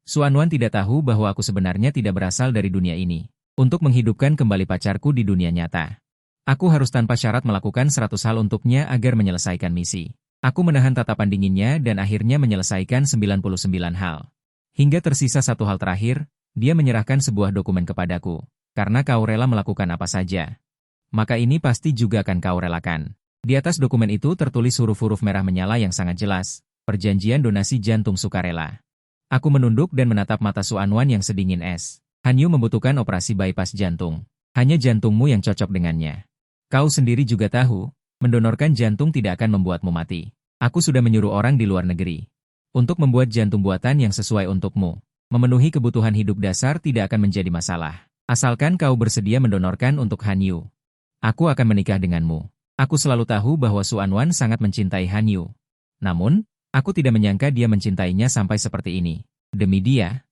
Xuanwan tidak tahu bahwa aku sebenarnya tidak berasal dari dunia ini. Untuk menghidupkan kembali pacarku di dunia nyata, aku harus tanpa syarat melakukan 100 hal untuknya agar menyelesaikan misi. Aku menahan tatapan dinginnya dan akhirnya menyelesaikan 99 hal. Hingga tersisa satu hal terakhir, dia menyerahkan sebuah dokumen kepadaku. Karena kau rela melakukan apa saja, maka ini pasti juga akan kau relakan. Di atas dokumen itu tertulis huruf-huruf merah menyala yang sangat jelas, perjanjian donasi jantung sukarela. Aku menunduk dan menatap mata Xuanwan yang sedingin es. Hanyu membutuhkan operasi bypass jantung. Hanya jantungmu yang cocok dengannya. Kau sendiri juga tahu, mendonorkan jantung tidak akan membuatmu mati. Aku sudah menyuruh orang di luar negeri untuk membuat jantung buatan yang sesuai untukmu. Memenuhi kebutuhan hidup dasar tidak akan menjadi masalah. Asalkan kau bersedia mendonorkan untuk Hanyu, aku akan menikah denganmu. Aku selalu tahu bahwa Xuanwan sangat mencintai Hanyu. Namun, aku tidak menyangka dia mencintainya sampai seperti ini. Demi dia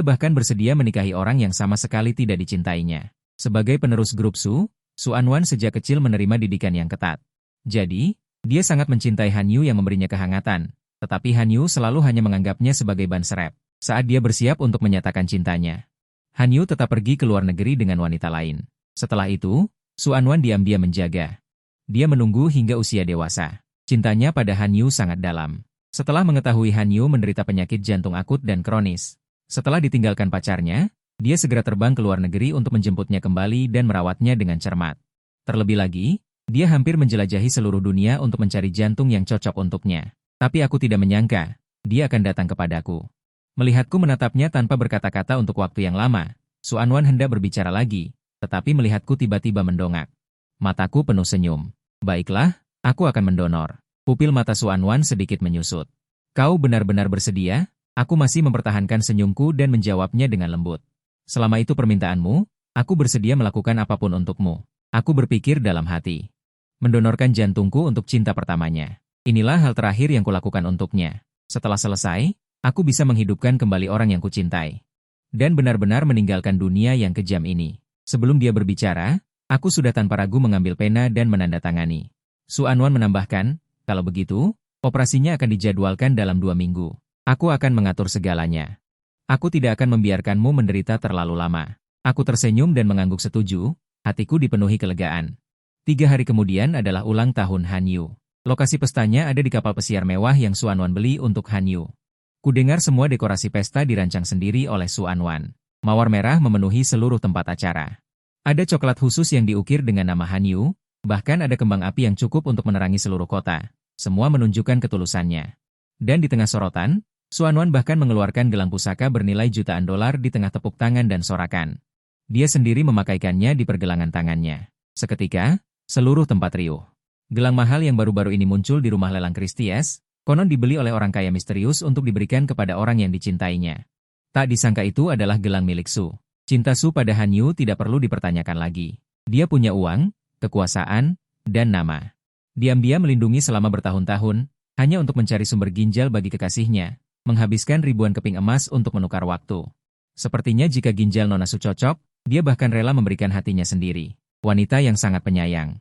bahkan bersedia menikahi orang yang sama sekali tidak dicintainya. Sebagai penerus grup Su, Xuanwan sejak kecil menerima didikan yang ketat. Jadi, dia sangat mencintai Hanyu yang memberinya kehangatan. Tetapi Hanyu selalu hanya menganggapnya sebagai ban serep. Saat dia bersiap untuk menyatakan cintanya, Hanyu tetap pergi ke luar negeri dengan wanita lain. Setelah itu, Xuanwan diam-diam menjaga. Dia menunggu hingga usia dewasa. Cintanya pada Hanyu sangat dalam. Setelah mengetahui Hanyu menderita penyakit jantung akut dan kronis, setelah ditinggalkan pacarnya, dia segera terbang ke luar negeri untuk menjemputnya kembali dan merawatnya dengan cermat. Terlebih lagi, dia hampir menjelajahi seluruh dunia untuk mencari jantung yang cocok untuknya. Tapi aku tidak menyangka, dia akan datang kepadaku. Melihatku menatapnya tanpa berkata-kata untuk waktu yang lama, Xuanwan hendak berbicara lagi, tetapi melihatku tiba-tiba mendongak. Mataku penuh senyum. Baiklah, aku akan mendonor. Pupil mata Xuanwan sedikit menyusut. Kau benar-benar bersedia? Aku masih mempertahankan senyumku dan menjawabnya dengan lembut. Selama itu permintaanmu, aku bersedia melakukan apapun untukmu. Aku berpikir dalam hati. Mendonorkan jantungku untuk cinta pertamanya. Inilah hal terakhir yang kulakukan untuknya. Setelah selesai, aku bisa menghidupkan kembali orang yang kucintai. Dan benar-benar meninggalkan dunia yang kejam ini. Sebelum dia berbicara, aku sudah tanpa ragu mengambil pena dan menandatangani. Xuanwan menambahkan, kalau begitu, operasinya akan dijadwalkan dalam 2 minggu. Aku akan mengatur segalanya. Aku tidak akan membiarkanmu menderita terlalu lama. Aku tersenyum dan mengangguk setuju, hatiku dipenuhi kelegaan. 3 hari kemudian adalah ulang tahun Hanyu. Lokasi pestanya ada di kapal pesiar mewah yang Xuanwan beli untuk Hanyu. Kudengar semua dekorasi pesta dirancang sendiri oleh Xuanwan. Mawar merah memenuhi seluruh tempat acara. Ada coklat khusus yang diukir dengan nama Hanyu, bahkan ada kembang api yang cukup untuk menerangi seluruh kota. Semua menunjukkan ketulusannya. Dan di tengah sorotan, Xuanwan bahkan mengeluarkan gelang pusaka bernilai jutaan dolar di tengah tepuk tangan dan sorakan. Dia sendiri memakaikannya di pergelangan tangannya. Seketika, seluruh tempat riuh. Gelang mahal yang baru-baru ini muncul di rumah lelang Christie's, konon dibeli oleh orang kaya misterius untuk diberikan kepada orang yang dicintainya. Tak disangka itu adalah gelang milik Su. Cinta Su pada Hanyu tidak perlu dipertanyakan lagi. Dia punya uang, kekuasaan, dan nama. Diam-diam melindungi selama bertahun-tahun, hanya untuk mencari sumber ginjal bagi kekasihnya, menghabiskan ribuan keping emas untuk menukar waktu. Sepertinya jika ginjal Nona Su cocok, dia bahkan rela memberikan hatinya sendiri. Wanita yang sangat penyayang.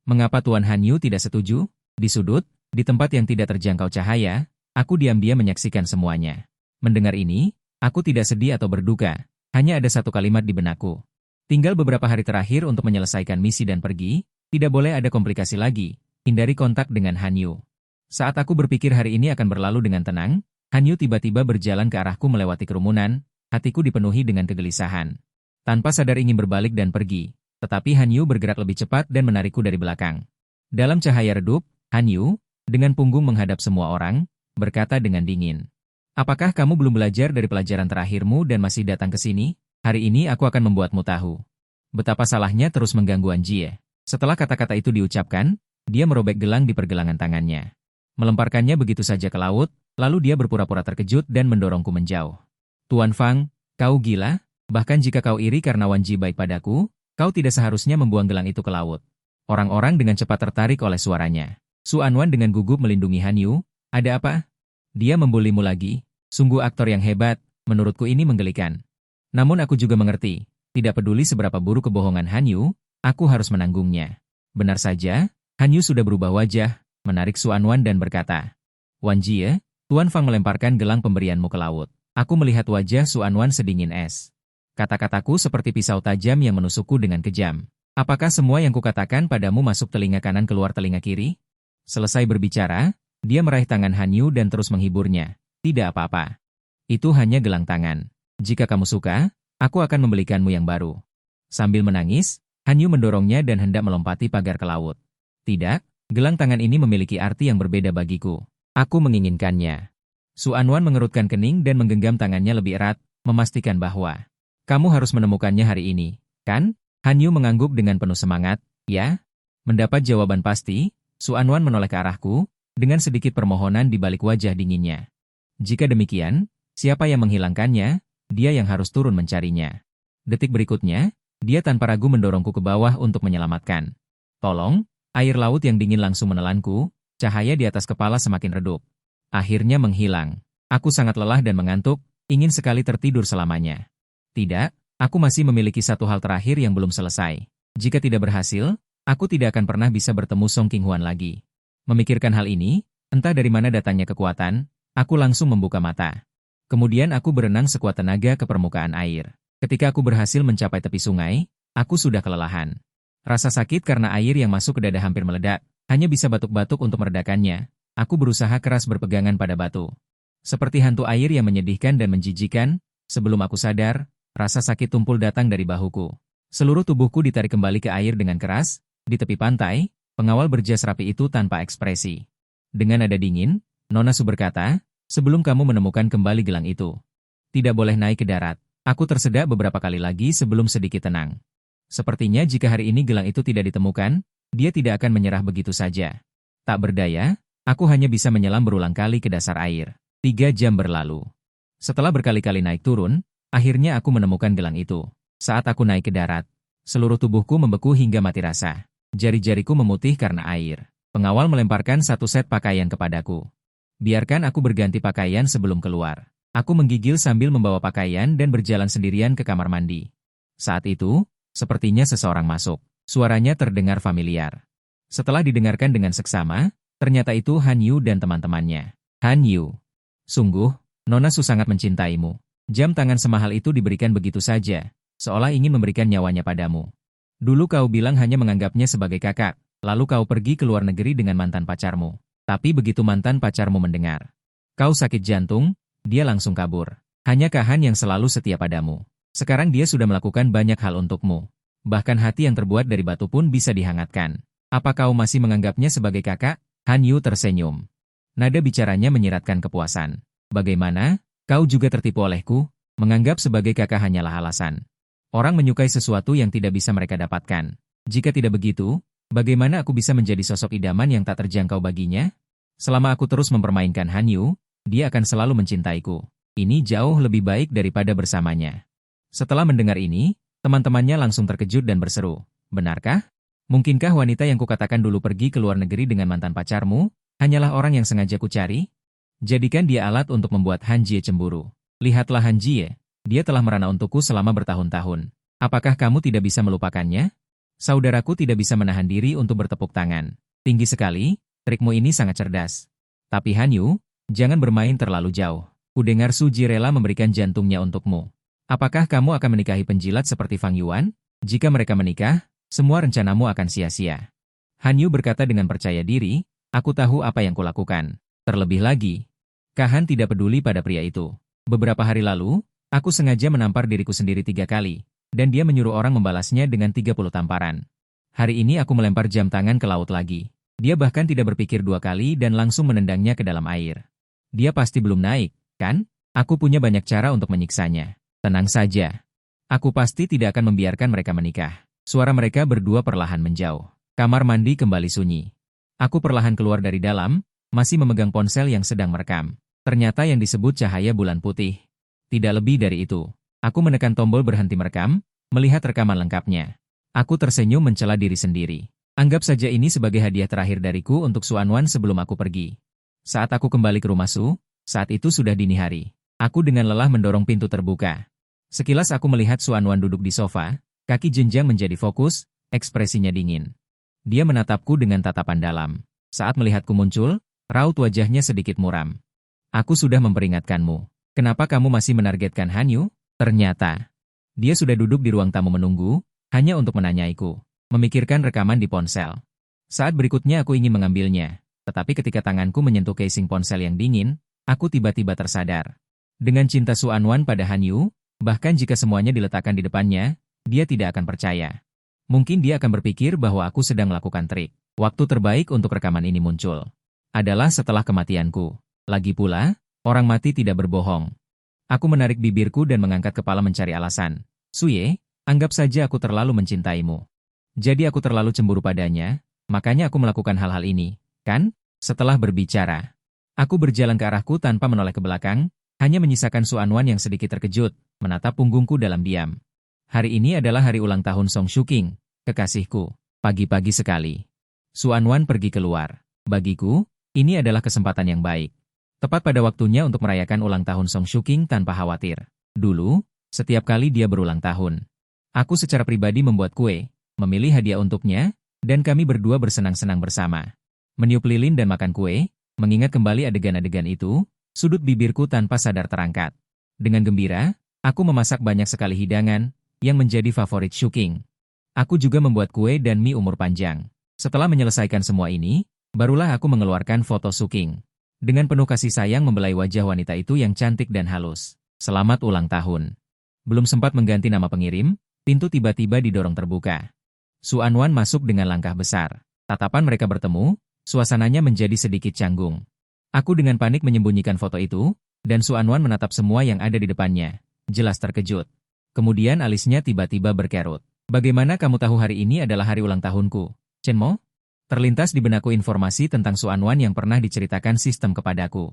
Mengapa Tuan Hanyu tidak setuju? Di sudut, di tempat yang tidak terjangkau cahaya, aku diam-diam menyaksikan semuanya. Mendengar ini, aku tidak sedih atau berduka, hanya ada satu kalimat di benakku. Tinggal beberapa hari terakhir untuk menyelesaikan misi dan pergi, tidak boleh ada komplikasi lagi, hindari kontak dengan Hanyu. Saat aku berpikir hari ini akan berlalu dengan tenang, Hanyu tiba-tiba berjalan ke arahku melewati kerumunan, hatiku dipenuhi dengan kegelisahan. Tanpa sadar ingin berbalik dan pergi, tetapi Hanyu bergerak lebih cepat dan menarikku dari belakang. Dalam cahaya redup, Hanyu, dengan punggung menghadap semua orang, berkata dengan dingin. Apakah kamu belum belajar dari pelajaran terakhirmu dan masih datang ke sini? Hari ini aku akan membuatmu tahu betapa salahnya terus mengganggu Anjie. Setelah kata-kata itu diucapkan, dia merobek gelang di pergelangan tangannya. Melemparkannya begitu saja ke laut, lalu dia berpura-pura terkejut dan mendorongku menjauh. Tuan Fang, kau gila? Bahkan jika kau iri karena Wanji baik padaku, kau tidak seharusnya membuang gelang itu ke laut. Orang-orang dengan cepat tertarik oleh suaranya. Xuanwan dengan gugup melindungi Hanyu. Ada apa? Dia membulimu lagi? Sungguh aktor yang hebat, menurutku ini menggelikan. Namun aku juga mengerti, tidak peduli seberapa buruk kebohongan Hanyu, aku harus menanggungnya. Benar saja, Hanyu sudah berubah wajah, menarik Xuanwan dan berkata, Wanjie, Tuan Fang melemparkan gelang pemberianmu ke laut. Aku melihat wajah Su Anwan sedingin es. Kata-kataku seperti pisau tajam yang menusukku dengan kejam. Apakah semua yang kukatakan padamu masuk telinga kanan keluar telinga kiri? Selesai berbicara, dia meraih tangan Han Yu dan terus menghiburnya. Tidak apa-apa. Itu hanya gelang tangan. Jika kamu suka, aku akan membelikanmu yang baru. Sambil menangis, Han Yu mendorongnya dan hendak melompati pagar ke laut. Tidak, gelang tangan ini memiliki arti yang berbeda bagiku. Aku menginginkannya. Su Anwan mengerutkan kening dan menggenggam tangannya lebih erat, memastikan bahwa kamu harus menemukannya hari ini, kan? Han Yu mengangguk dengan penuh semangat. Ya? Mendapat jawaban pasti, Su Anwan menoleh ke arahku, dengan sedikit permohonan di balik wajah dinginnya. Jika demikian, siapa yang menghilangkannya, dia yang harus turun mencarinya. Detik berikutnya, dia tanpa ragu mendorongku ke bawah untuk menyelamatkan. Tolong, air laut yang dingin langsung menelanku, cahaya di atas kepala semakin redup. Akhirnya menghilang. Aku sangat lelah dan mengantuk, ingin sekali tertidur selamanya. Tidak, aku masih memiliki satu hal terakhir yang belum selesai. Jika tidak berhasil, aku tidak akan pernah bisa bertemu Song Qinghuan lagi. Memikirkan hal ini, entah dari mana datangnya kekuatan, aku langsung membuka mata. Kemudian aku berenang sekuat tenaga ke permukaan air. Ketika aku berhasil mencapai tepi sungai, aku sudah kelelahan. Rasa sakit karena air yang masuk ke dada hampir meledak, hanya bisa batuk-batuk untuk meredakannya. Aku berusaha keras berpegangan pada batu. Seperti hantu air yang menyedihkan dan menjijikan, sebelum aku sadar, rasa sakit tumpul datang dari bahuku. Seluruh tubuhku ditarik kembali ke air dengan keras, di tepi pantai, pengawal berjas rapi itu tanpa ekspresi. Dengan nada dingin, Nona Su berkata, sebelum kamu menemukan kembali gelang itu, tidak boleh naik ke darat. Aku tersedak beberapa kali lagi sebelum sedikit tenang. Sepertinya jika hari ini gelang itu tidak ditemukan, dia tidak akan menyerah begitu saja. Tak berdaya, aku hanya bisa menyelam berulang kali ke dasar air. 3 jam berlalu. Setelah berkali-kali naik turun, akhirnya aku menemukan gelang itu. Saat aku naik ke darat, seluruh tubuhku membeku hingga mati rasa. Jari-jariku memutih karena air. Pengawal melemparkan satu set pakaian kepadaku. Biarkan aku berganti pakaian sebelum keluar. Aku menggigil sambil membawa pakaian dan berjalan sendirian ke kamar mandi. Saat itu, sepertinya seseorang masuk. Suaranya terdengar familiar. Setelah didengarkan dengan seksama, ternyata itu Han Yu dan teman-temannya. Han Yu. Sungguh, Nona Su sangat mencintaimu. Jam tangan semahal itu diberikan begitu saja, seolah ingin memberikan nyawanya padamu. Dulu kau bilang hanya menganggapnya sebagai kakak, lalu kau pergi ke luar negeri dengan mantan pacarmu. Tapi begitu mantan pacarmu mendengar kau sakit jantung, dia langsung kabur. Hanya Han yang selalu setia padamu. Sekarang dia sudah melakukan banyak hal untukmu. Bahkan hati yang terbuat dari batu pun bisa dihangatkan. Apa kau masih menganggapnya sebagai kakak? Han Yu tersenyum. Nada bicaranya menyiratkan kepuasan. Bagaimana? Kau juga tertipu olehku? Menganggap sebagai kakak hanyalah alasan. Orang menyukai sesuatu yang tidak bisa mereka dapatkan. Jika tidak begitu, bagaimana aku bisa menjadi sosok idaman yang tak terjangkau baginya? Selama aku terus mempermainkan Han Yu, dia akan selalu mencintaiku. Ini jauh lebih baik daripada bersamanya. Setelah mendengar ini, teman-temannya langsung terkejut dan berseru. Benarkah? Mungkinkah wanita yang kukatakan dulu pergi ke luar negeri dengan mantan pacarmu, hanyalah orang yang sengaja kucari? Jadikan dia alat untuk membuat Han Jie cemburu. Lihatlah Han Jie, dia telah merana untukku selama bertahun-tahun. Apakah kamu tidak bisa melupakannya? Saudaraku tidak bisa menahan diri untuk bertepuk tangan. Tinggi sekali, trikmu ini sangat cerdas. Tapi Han Yu, jangan bermain terlalu jauh. Kudengar Su Ji rela memberikan jantungnya untukmu. Apakah kamu akan menikahi penjilat seperti Fang Yuan? Jika mereka menikah, semua rencanamu akan sia-sia. Han Yu berkata dengan percaya diri, aku tahu apa yang kulakukan. Terlebih lagi, Han tidak peduli pada pria itu. Beberapa hari lalu, aku sengaja menampar diriku sendiri 3 kali, dan dia menyuruh orang membalasnya dengan 30 tamparan. Hari ini aku melempar jam tangan ke laut lagi. Dia bahkan tidak berpikir 2 kali dan langsung menendangnya ke dalam air. Dia pasti belum naik, kan? Aku punya banyak cara untuk menyiksanya. Tenang saja. Aku pasti tidak akan membiarkan mereka menikah. Suara mereka berdua perlahan menjauh. Kamar mandi kembali sunyi. Aku perlahan keluar dari dalam, masih memegang ponsel yang sedang merekam. Ternyata yang disebut cahaya bulan putih. Tidak lebih dari itu. Aku menekan tombol berhenti merekam, melihat rekaman lengkapnya. Aku tersenyum mencela diri sendiri. Anggap saja ini sebagai hadiah terakhir dariku untuk Su Anwan sebelum aku pergi. Saat aku kembali ke rumah Su, saat itu sudah dini hari. Aku dengan lelah mendorong pintu terbuka. Sekilas aku melihat Su Anwan duduk di sofa, kaki jenjang menjadi fokus, ekspresinya dingin. Dia menatapku dengan tatapan dalam. Saat melihatku muncul, raut wajahnya sedikit muram. Aku sudah memperingatkanmu. Kenapa kamu masih menargetkan Hanyu? Ternyata, dia sudah duduk di ruang tamu menunggu, hanya untuk menanyaiku. Memikirkan rekaman di ponsel. Saat berikutnya aku ingin mengambilnya, tetapi ketika tanganku menyentuh casing ponsel yang dingin, aku tiba-tiba tersadar. Dengan cinta Su Anwan pada Hanyu, bahkan jika semuanya diletakkan di depannya, dia tidak akan percaya. Mungkin dia akan berpikir bahwa aku sedang melakukan trik. Waktu terbaik untuk rekaman ini muncul adalah setelah kematianku. Lagi pula, orang mati tidak berbohong. Aku menarik bibirku dan mengangkat kepala mencari alasan. Suye, anggap saja aku terlalu mencintaimu. Jadi aku terlalu cemburu padanya, makanya aku melakukan hal-hal ini, kan? Setelah berbicara, aku berjalan ke arahku tanpa menoleh ke belakang, hanya menyisakan Su Anwan yang sedikit terkejut, menatap punggungku dalam diam. Hari ini adalah hari ulang tahun Song Shuking, kekasihku. Pagi-pagi sekali, Su Anwan pergi keluar. Bagiku, ini adalah kesempatan yang baik. Tepat pada waktunya untuk merayakan ulang tahun Song Shuking tanpa khawatir. Dulu, setiap kali dia berulang tahun, aku secara pribadi membuat kue, memilih hadiah untuknya, dan kami berdua bersenang-senang bersama. Meniup lilin dan makan kue, mengingat kembali adegan-adegan itu, sudut bibirku tanpa sadar terangkat. Dengan gembira, aku memasak banyak sekali hidangan, yang menjadi favorit Shuking. Aku juga membuat kue dan mie umur panjang. Setelah menyelesaikan semua ini, barulah aku mengeluarkan foto Shuking. Dengan penuh kasih sayang membelai wajah wanita itu yang cantik dan halus. Selamat ulang tahun. Belum sempat mengganti nama pengirim, pintu tiba-tiba didorong terbuka. Su Anwan masuk dengan langkah besar. Tatapan mereka bertemu, suasananya menjadi sedikit canggung. Aku dengan panik menyembunyikan foto itu, dan Su Anwan menatap semua yang ada di depannya. Jelas terkejut. Kemudian alisnya tiba-tiba berkerut. Bagaimana kamu tahu hari ini adalah hari ulang tahunku, Chen Mo? Terlintas di benakku informasi tentang Su Anwan yang pernah diceritakan sistem kepadaku.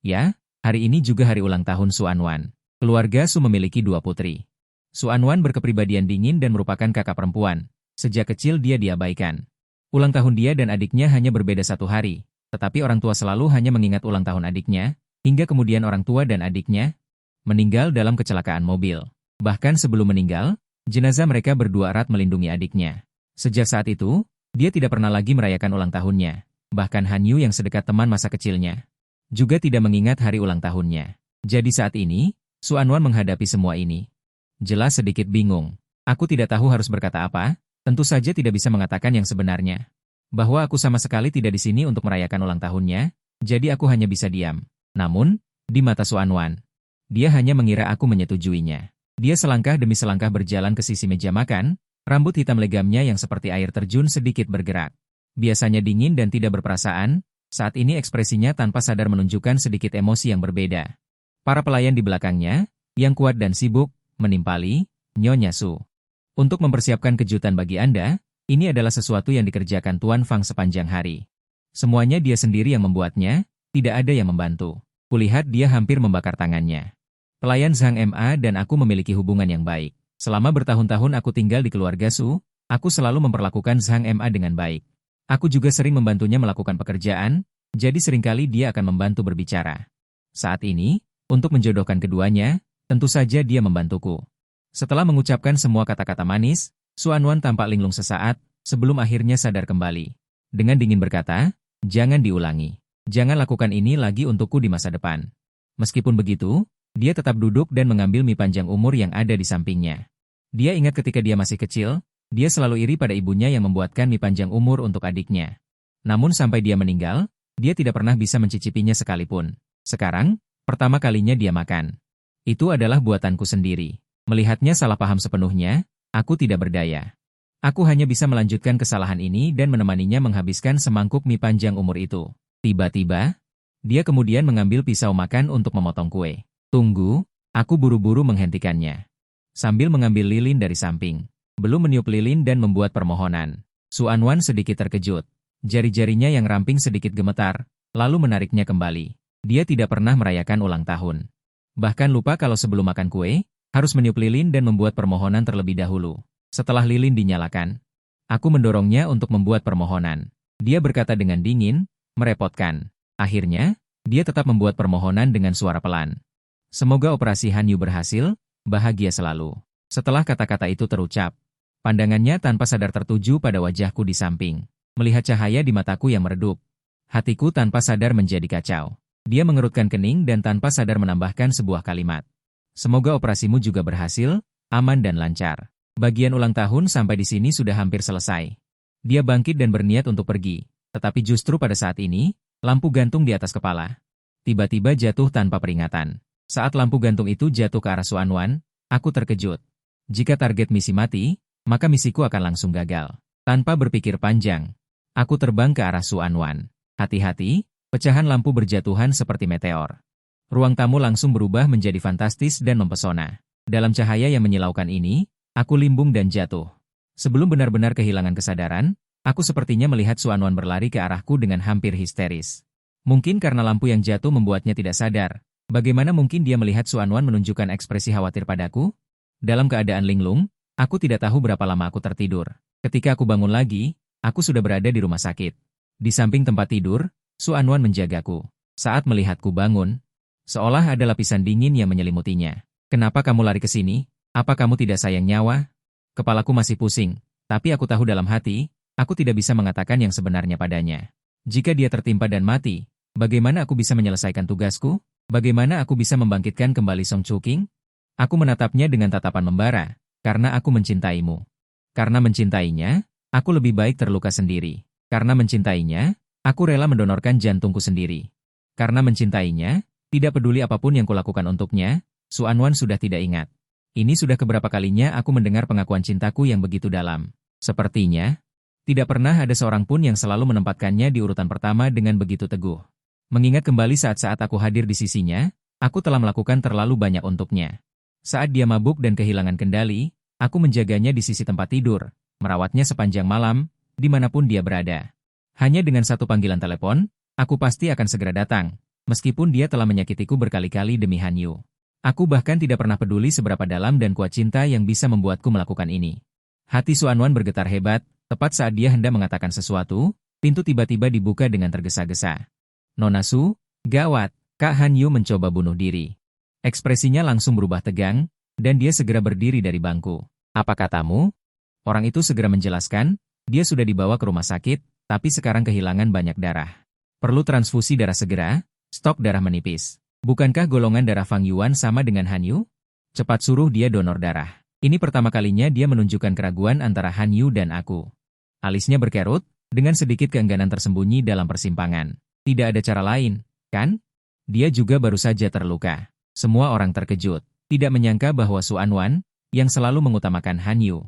Ya, hari ini juga hari ulang tahun Su Anwan. Keluarga Su memiliki 2 putri. Su Anwan berkepribadian dingin dan merupakan kakak perempuan. Sejak kecil dia diabaikan. Ulang tahun dia dan adiknya hanya berbeda 1 hari, tetapi orang tua selalu hanya mengingat ulang tahun adiknya, hingga kemudian orang tua dan adiknya meninggal dalam kecelakaan mobil. Bahkan sebelum meninggal, jenazah mereka berdua erat melindungi adiknya. Sejak saat itu, dia tidak pernah lagi merayakan ulang tahunnya. Bahkan Hanyu yang sedekat teman masa kecilnya juga tidak mengingat hari ulang tahunnya. Jadi saat ini, Su Anwan menghadapi semua ini. Jelas sedikit bingung. Aku tidak tahu harus berkata apa, tentu saja tidak bisa mengatakan yang sebenarnya. Bahwa aku sama sekali tidak di sini untuk merayakan ulang tahunnya, jadi aku hanya bisa diam. Namun, di mata Su Anwan, dia hanya mengira aku menyetujuinya. Dia selangkah demi selangkah berjalan ke sisi meja makan. Rambut hitam legamnya yang seperti air terjun sedikit bergerak. Biasanya dingin dan tidak berperasaan, saat ini ekspresinya tanpa sadar menunjukkan sedikit emosi yang berbeda. Para pelayan di belakangnya, yang kuat dan sibuk, menimpali, Nyonya Su. Untuk mempersiapkan kejutan bagi Anda, ini adalah sesuatu yang dikerjakan Tuan Fang sepanjang hari. Semuanya dia sendiri yang membuatnya, tidak ada yang membantu. Kulihat dia hampir membakar tangannya. Pelayan Zhang Ma dan aku memiliki hubungan yang baik. Selama bertahun-tahun aku tinggal di keluarga Su, aku selalu memperlakukan Zhang Ma dengan baik. Aku juga sering membantunya melakukan pekerjaan, jadi seringkali dia akan membantu berbicara. Saat ini, untuk menjodohkan keduanya, tentu saja dia membantuku. Setelah mengucapkan semua kata-kata manis, Su Anwan tampak linglung sesaat, sebelum akhirnya sadar kembali. Dengan dingin berkata, jangan diulangi. Jangan lakukan ini lagi untukku di masa depan. Meskipun begitu, dia tetap duduk dan mengambil mie panjang umur yang ada di sampingnya. Dia ingat ketika dia masih kecil, dia selalu iri pada ibunya yang membuatkan mie panjang umur untuk adiknya. Namun sampai dia meninggal, dia tidak pernah bisa mencicipinya sekalipun. Sekarang, pertama kalinya dia makan. Itu adalah buatanku sendiri. Melihatnya salah paham sepenuhnya, aku tidak berdaya. Aku hanya bisa melanjutkan kesalahan ini dan menemaninya menghabiskan semangkuk mie panjang umur itu. Tiba-tiba, dia kemudian mengambil pisau makan untuk memotong kue. Tunggu, aku buru-buru menghentikannya. Sambil mengambil lilin dari samping. Belum meniup lilin dan membuat permohonan. Su Anwan sedikit terkejut. Jari-jarinya yang ramping sedikit gemetar, lalu menariknya kembali. Dia tidak pernah merayakan ulang tahun. Bahkan lupa kalau sebelum makan kue, harus meniup lilin dan membuat permohonan terlebih dahulu. Setelah lilin dinyalakan, aku mendorongnya untuk membuat permohonan. Dia berkata dengan dingin, merepotkan. Akhirnya, dia tetap membuat permohonan dengan suara pelan. Semoga operasi Hanyu berhasil, bahagia selalu. Setelah kata-kata itu terucap, pandangannya tanpa sadar tertuju pada wajahku di samping. Melihat cahaya di mataku yang meredup, hatiku tanpa sadar menjadi kacau. Dia mengerutkan kening dan tanpa sadar menambahkan sebuah kalimat. Semoga operasimu juga berhasil, aman dan lancar. Bagian ulang tahun sampai di sini sudah hampir selesai. Dia bangkit dan berniat untuk pergi. Tetapi justru pada saat ini, lampu gantung di atas kepala tiba-tiba jatuh tanpa peringatan. Saat lampu gantung itu jatuh ke arah Xuanwan, aku terkejut. Jika target misi mati, maka misiku akan langsung gagal. Tanpa berpikir panjang, aku terbang ke arah Xuanwan. Hati-hati, pecahan lampu berjatuhan seperti meteor. Ruang tamu langsung berubah menjadi fantastis dan mempesona. Dalam cahaya yang menyilaukan ini, aku limbung dan jatuh. Sebelum benar-benar kehilangan kesadaran, aku sepertinya melihat Xuanwan berlari ke arahku dengan hampir histeris. Mungkin karena lampu yang jatuh membuatnya tidak sadar. Bagaimana mungkin dia melihat Xuanwan menunjukkan ekspresi khawatir padaku? Dalam keadaan linglung, aku tidak tahu berapa lama aku tertidur. Ketika aku bangun lagi, aku sudah berada di rumah sakit. Di samping tempat tidur, Xuanwan menjagaku. Saat melihatku bangun, seolah ada lapisan dingin yang menyelimutinya. Kenapa kamu lari ke sini? Apa kamu tidak sayang nyawa? Kepalaku masih pusing, tapi aku tahu dalam hati, aku tidak bisa mengatakan yang sebenarnya padanya. Jika dia tertimpa dan mati, bagaimana aku bisa menyelesaikan tugasku? Bagaimana aku bisa membangkitkan kembali Song Chuking? Aku menatapnya dengan tatapan membara, karena aku mencintaimu. Karena mencintainya, aku lebih baik terluka sendiri. Karena mencintainya, aku rela mendonorkan jantungku sendiri. Karena mencintainya, tidak peduli apapun yang kulakukan untuknya, Xuanwan sudah tidak ingat. Ini sudah keberapa kalinya aku mendengar pengakuan cintaku yang begitu dalam. Sepertinya, tidak pernah ada seorang pun yang selalu menempatkannya di urutan pertama dengan begitu teguh. Mengingat kembali saat-saat aku hadir di sisinya, aku telah melakukan terlalu banyak untuknya. Saat dia mabuk dan kehilangan kendali, aku menjaganya di sisi tempat tidur, merawatnya sepanjang malam, dimanapun dia berada. Hanya dengan satu panggilan telepon, aku pasti akan segera datang, meskipun dia telah menyakitiku berkali-kali demi Han Yu. Aku bahkan tidak pernah peduli seberapa dalam dan kuat cinta yang bisa membuatku melakukan ini. Hati Xuanwan bergetar hebat, tepat saat dia hendak mengatakan sesuatu, pintu tiba-tiba dibuka dengan tergesa-gesa. Nona Su, gawat, Kak Han Yu mencoba bunuh diri. Ekspresinya langsung berubah tegang, dan dia segera berdiri dari bangku. Apa katamu? Orang itu segera menjelaskan, dia sudah dibawa ke rumah sakit, tapi sekarang kehilangan banyak darah. Perlu transfusi darah segera, stok darah menipis. Bukankah golongan darah Fang Yuan sama dengan Han Yu? Cepat suruh dia donor darah. Ini pertama kalinya dia menunjukkan keraguan antara Han Yu dan aku. Alisnya berkerut, dengan sedikit keengganan tersembunyi dalam persimpangan. Tidak ada cara lain, kan? Dia juga baru saja terluka. Semua orang terkejut, tidak menyangka bahwa Xuanwan, yang selalu mengutamakan Han Yu,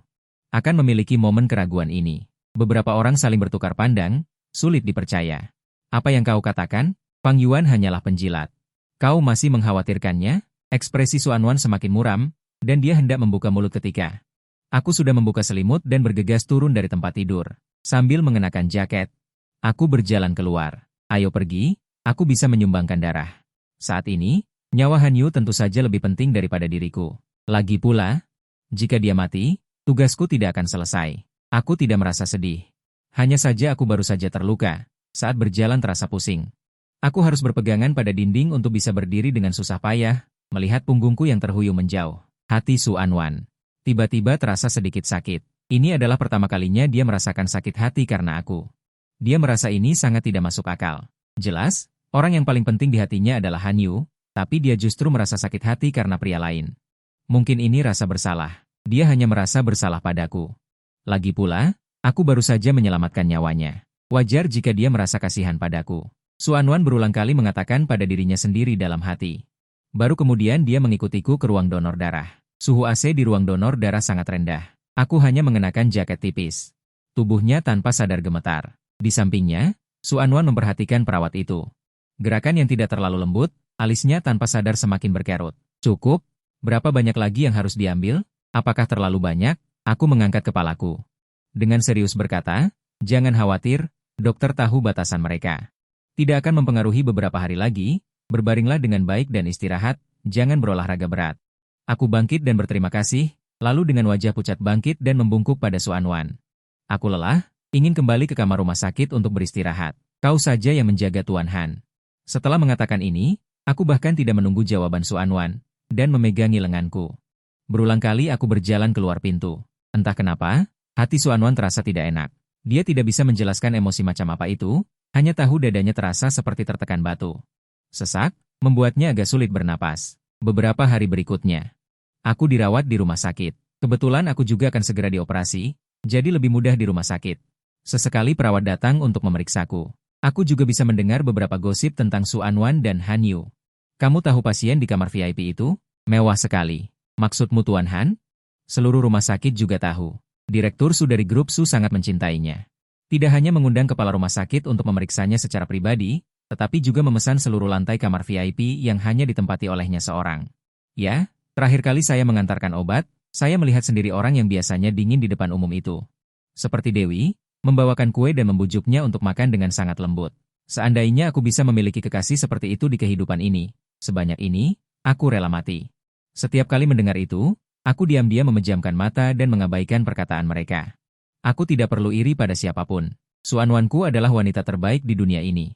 akan memiliki momen keraguan ini. Beberapa orang saling bertukar pandang, sulit dipercaya. Apa yang kau katakan? Fang Yuan hanyalah penjilat. Kau masih mengkhawatirkannya? Ekspresi Xuanwan semakin muram, dan dia hendak membuka mulut ketika aku sudah membuka selimut dan bergegas turun dari tempat tidur. Sambil mengenakan jaket, aku berjalan keluar. Ayo pergi, aku bisa menyumbangkan darah. Saat ini, nyawa Han Yu tentu saja lebih penting daripada diriku. Lagi pula, jika dia mati, tugasku tidak akan selesai. Aku tidak merasa sedih. Hanya saja aku baru saja terluka, saat berjalan terasa pusing. Aku harus berpegangan pada dinding untuk bisa berdiri dengan susah payah, melihat punggungku yang terhuyung menjauh. Hati Xuanwan tiba-tiba terasa sedikit sakit. Ini adalah pertama kalinya dia merasakan sakit hati karena aku. Dia merasa ini sangat tidak masuk akal. Jelas, orang yang paling penting di hatinya adalah Han Yu, tapi dia justru merasa sakit hati karena pria lain. Mungkin ini rasa bersalah. Dia hanya merasa bersalah padaku. Lagi pula, aku baru saja menyelamatkan nyawanya. Wajar jika dia merasa kasihan padaku. Xuanwan berulang kali mengatakan pada dirinya sendiri dalam hati. Baru kemudian dia mengikutiku ke ruang donor darah. Suhu AC di ruang donor darah sangat rendah. Aku hanya mengenakan jaket tipis. Tubuhnya tanpa sadar gemetar. Di sampingnya, Xuanwan memperhatikan perawat itu. Gerakan yang tidak terlalu lembut, alisnya tanpa sadar semakin berkerut. Cukup? Berapa banyak lagi yang harus diambil? Apakah terlalu banyak? Aku mengangkat kepalaku. Dengan serius berkata, jangan khawatir, dokter tahu batasan mereka. Tidak akan mempengaruhi beberapa hari lagi, berbaringlah dengan baik dan istirahat, jangan berolahraga berat. Aku bangkit dan berterima kasih, lalu dengan wajah pucat bangkit dan membungkuk pada Xuanwan. Aku lelah, ingin kembali ke kamar rumah sakit untuk beristirahat. Kau saja yang menjaga Tuan Han. Setelah mengatakan ini, aku bahkan tidak menunggu jawaban Xuanwan, dan memegangi lenganku. Berulang kali aku berjalan keluar pintu. Entah kenapa, hati Xuanwan terasa tidak enak. Dia tidak bisa menjelaskan emosi macam apa itu, hanya tahu dadanya terasa seperti tertekan batu. Sesak, membuatnya agak sulit bernapas. Beberapa hari berikutnya, aku dirawat di rumah sakit. Kebetulan aku juga akan segera dioperasi, jadi lebih mudah di rumah sakit. Sesekali perawat datang untuk memeriksaku. Aku juga bisa mendengar beberapa gosip tentang Su Anwan dan Han Yu. Kamu tahu pasien di kamar VIP itu? Mewah sekali. Maksudmu Tuan Han? Seluruh rumah sakit juga tahu. Direktur Su dari grup Su sangat mencintainya. Tidak hanya mengundang kepala rumah sakit untuk memeriksanya secara pribadi, tetapi juga memesan seluruh lantai kamar VIP yang hanya ditempati olehnya seorang. Ya, terakhir kali saya mengantarkan obat, saya melihat sendiri orang yang biasanya dingin di depan umum itu. Seperti Dewi, membawakan kue dan membujuknya untuk makan dengan sangat lembut. Seandainya aku bisa memiliki kekasih seperti itu di kehidupan ini, sebanyak ini, aku rela mati. Setiap kali mendengar itu, aku diam-diam memejamkan mata dan mengabaikan perkataan mereka. Aku tidak perlu iri pada siapapun. Su Anwanku adalah wanita terbaik di dunia ini.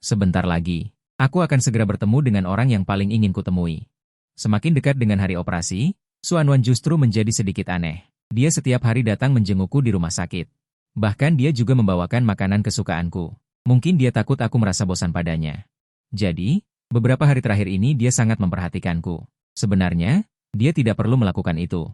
Sebentar lagi, aku akan segera bertemu dengan orang yang paling ingin kutemui. Semakin dekat dengan hari operasi, Su Anwan justru menjadi sedikit aneh. Dia setiap hari datang menjengukku di rumah sakit. Bahkan dia juga membawakan makanan kesukaanku. Mungkin dia takut aku merasa bosan padanya. Jadi, beberapa hari terakhir ini dia sangat memperhatikanku. Sebenarnya, dia tidak perlu melakukan itu.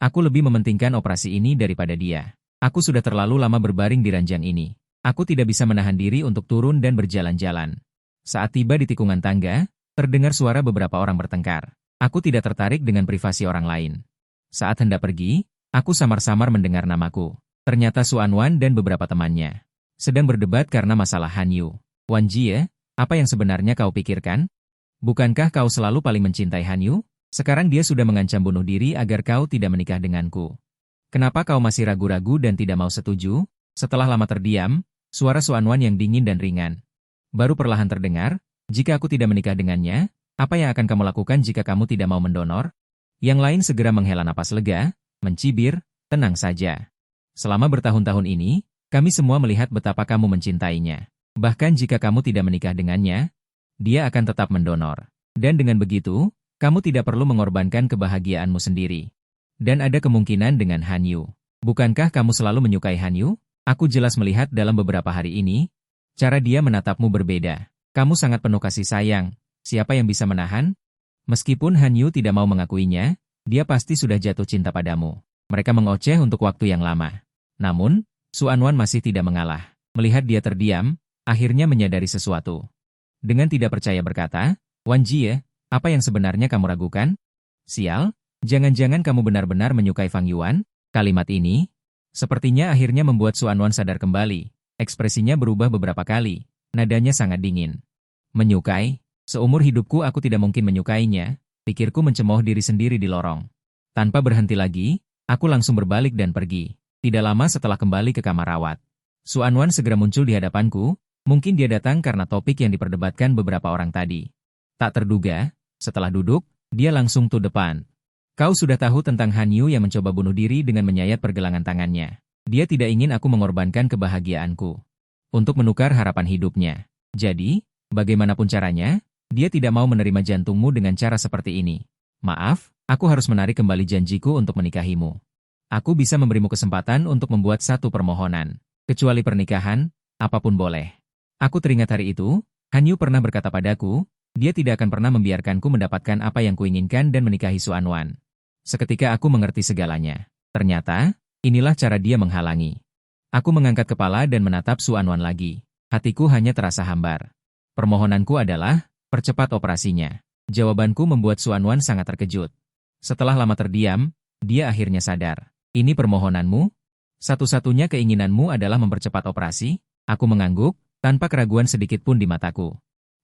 Aku lebih mementingkan operasi ini daripada dia. Aku sudah terlalu lama berbaring di ranjang ini. Aku tidak bisa menahan diri untuk turun dan berjalan-jalan. Saat tiba di tikungan tangga, terdengar suara beberapa orang bertengkar. Aku tidak tertarik dengan privasi orang lain. Saat hendak pergi, aku samar-samar mendengar namaku. Ternyata Su Anwan dan beberapa temannya sedang berdebat karena masalah Han Yu. Wan Jie, apa yang sebenarnya kau pikirkan? Bukankah kau selalu paling mencintai Han Yu? Sekarang dia sudah mengancam bunuh diri agar kau tidak menikah denganku. Kenapa kau masih ragu-ragu dan tidak mau setuju? Setelah lama terdiam, suara Su Anwan yang dingin dan ringan baru perlahan terdengar, jika aku tidak menikah dengannya, apa yang akan kamu lakukan jika kamu tidak mau mendonor? Yang lain segera menghela napas lega, mencibir, tenang saja. Selama bertahun-tahun ini, kami semua melihat betapa kamu mencintainya. Bahkan jika kamu tidak menikah dengannya, dia akan tetap mendonor. Dan dengan begitu, kamu tidak perlu mengorbankan kebahagiaanmu sendiri. Dan ada kemungkinan dengan Han Yu. Bukankah kamu selalu menyukai Han Yu? Aku jelas melihat dalam beberapa hari ini, cara dia menatapmu berbeda. Kamu sangat penuh kasih sayang. Siapa yang bisa menahan? Meskipun Han Yu tidak mau mengakuinya, dia pasti sudah jatuh cinta padamu. Mereka mengoceh untuk waktu yang lama. Namun, Su Anwan masih tidak mengalah. Melihat dia terdiam, akhirnya menyadari sesuatu. Dengan tidak percaya berkata, Wan Jie, apa yang sebenarnya kamu ragukan? Sial, jangan-jangan kamu benar-benar menyukai Fang Yuan? Kalimat ini, sepertinya akhirnya membuat Su Anwan sadar kembali. Ekspresinya berubah beberapa kali. Nadanya sangat dingin. Menyukai? Seumur hidupku aku tidak mungkin menyukainya, pikirku mencemooh diri sendiri di lorong. Tanpa berhenti lagi, aku langsung berbalik dan pergi. Tidak lama setelah kembali ke kamar rawat, Su Anwan segera muncul di hadapanku, mungkin dia datang karena topik yang diperdebatkan beberapa orang tadi. Tak terduga, setelah duduk, dia langsung to depan. Kau sudah tahu tentang Han Yu yang mencoba bunuh diri dengan menyayat pergelangan tangannya. Dia tidak ingin aku mengorbankan kebahagiaanku untuk menukar harapan hidupnya. Jadi, bagaimanapun caranya, dia tidak mau menerima jantungmu dengan cara seperti ini. Maaf, aku harus menarik kembali janjiku untuk menikahimu. Aku bisa memberimu kesempatan untuk membuat satu permohonan. Kecuali pernikahan, apapun boleh. Aku teringat hari itu, Han Yu pernah berkata padaku, dia tidak akan pernah membiarkanku mendapatkan apa yang kuinginkan dan menikahi Su Anwan. Seketika aku mengerti segalanya. Ternyata, inilah cara dia menghalangi. Aku mengangkat kepala dan menatap Su Anwan lagi. Hatiku hanya terasa hambar. Permohonanku adalah, percepat operasinya. Jawabanku membuat Su Anwan sangat terkejut. Setelah lama terdiam, dia akhirnya sadar. Ini permohonanmu? Satu-satunya keinginanmu adalah mempercepat operasi? Aku mengangguk, tanpa keraguan sedikit pun di mataku.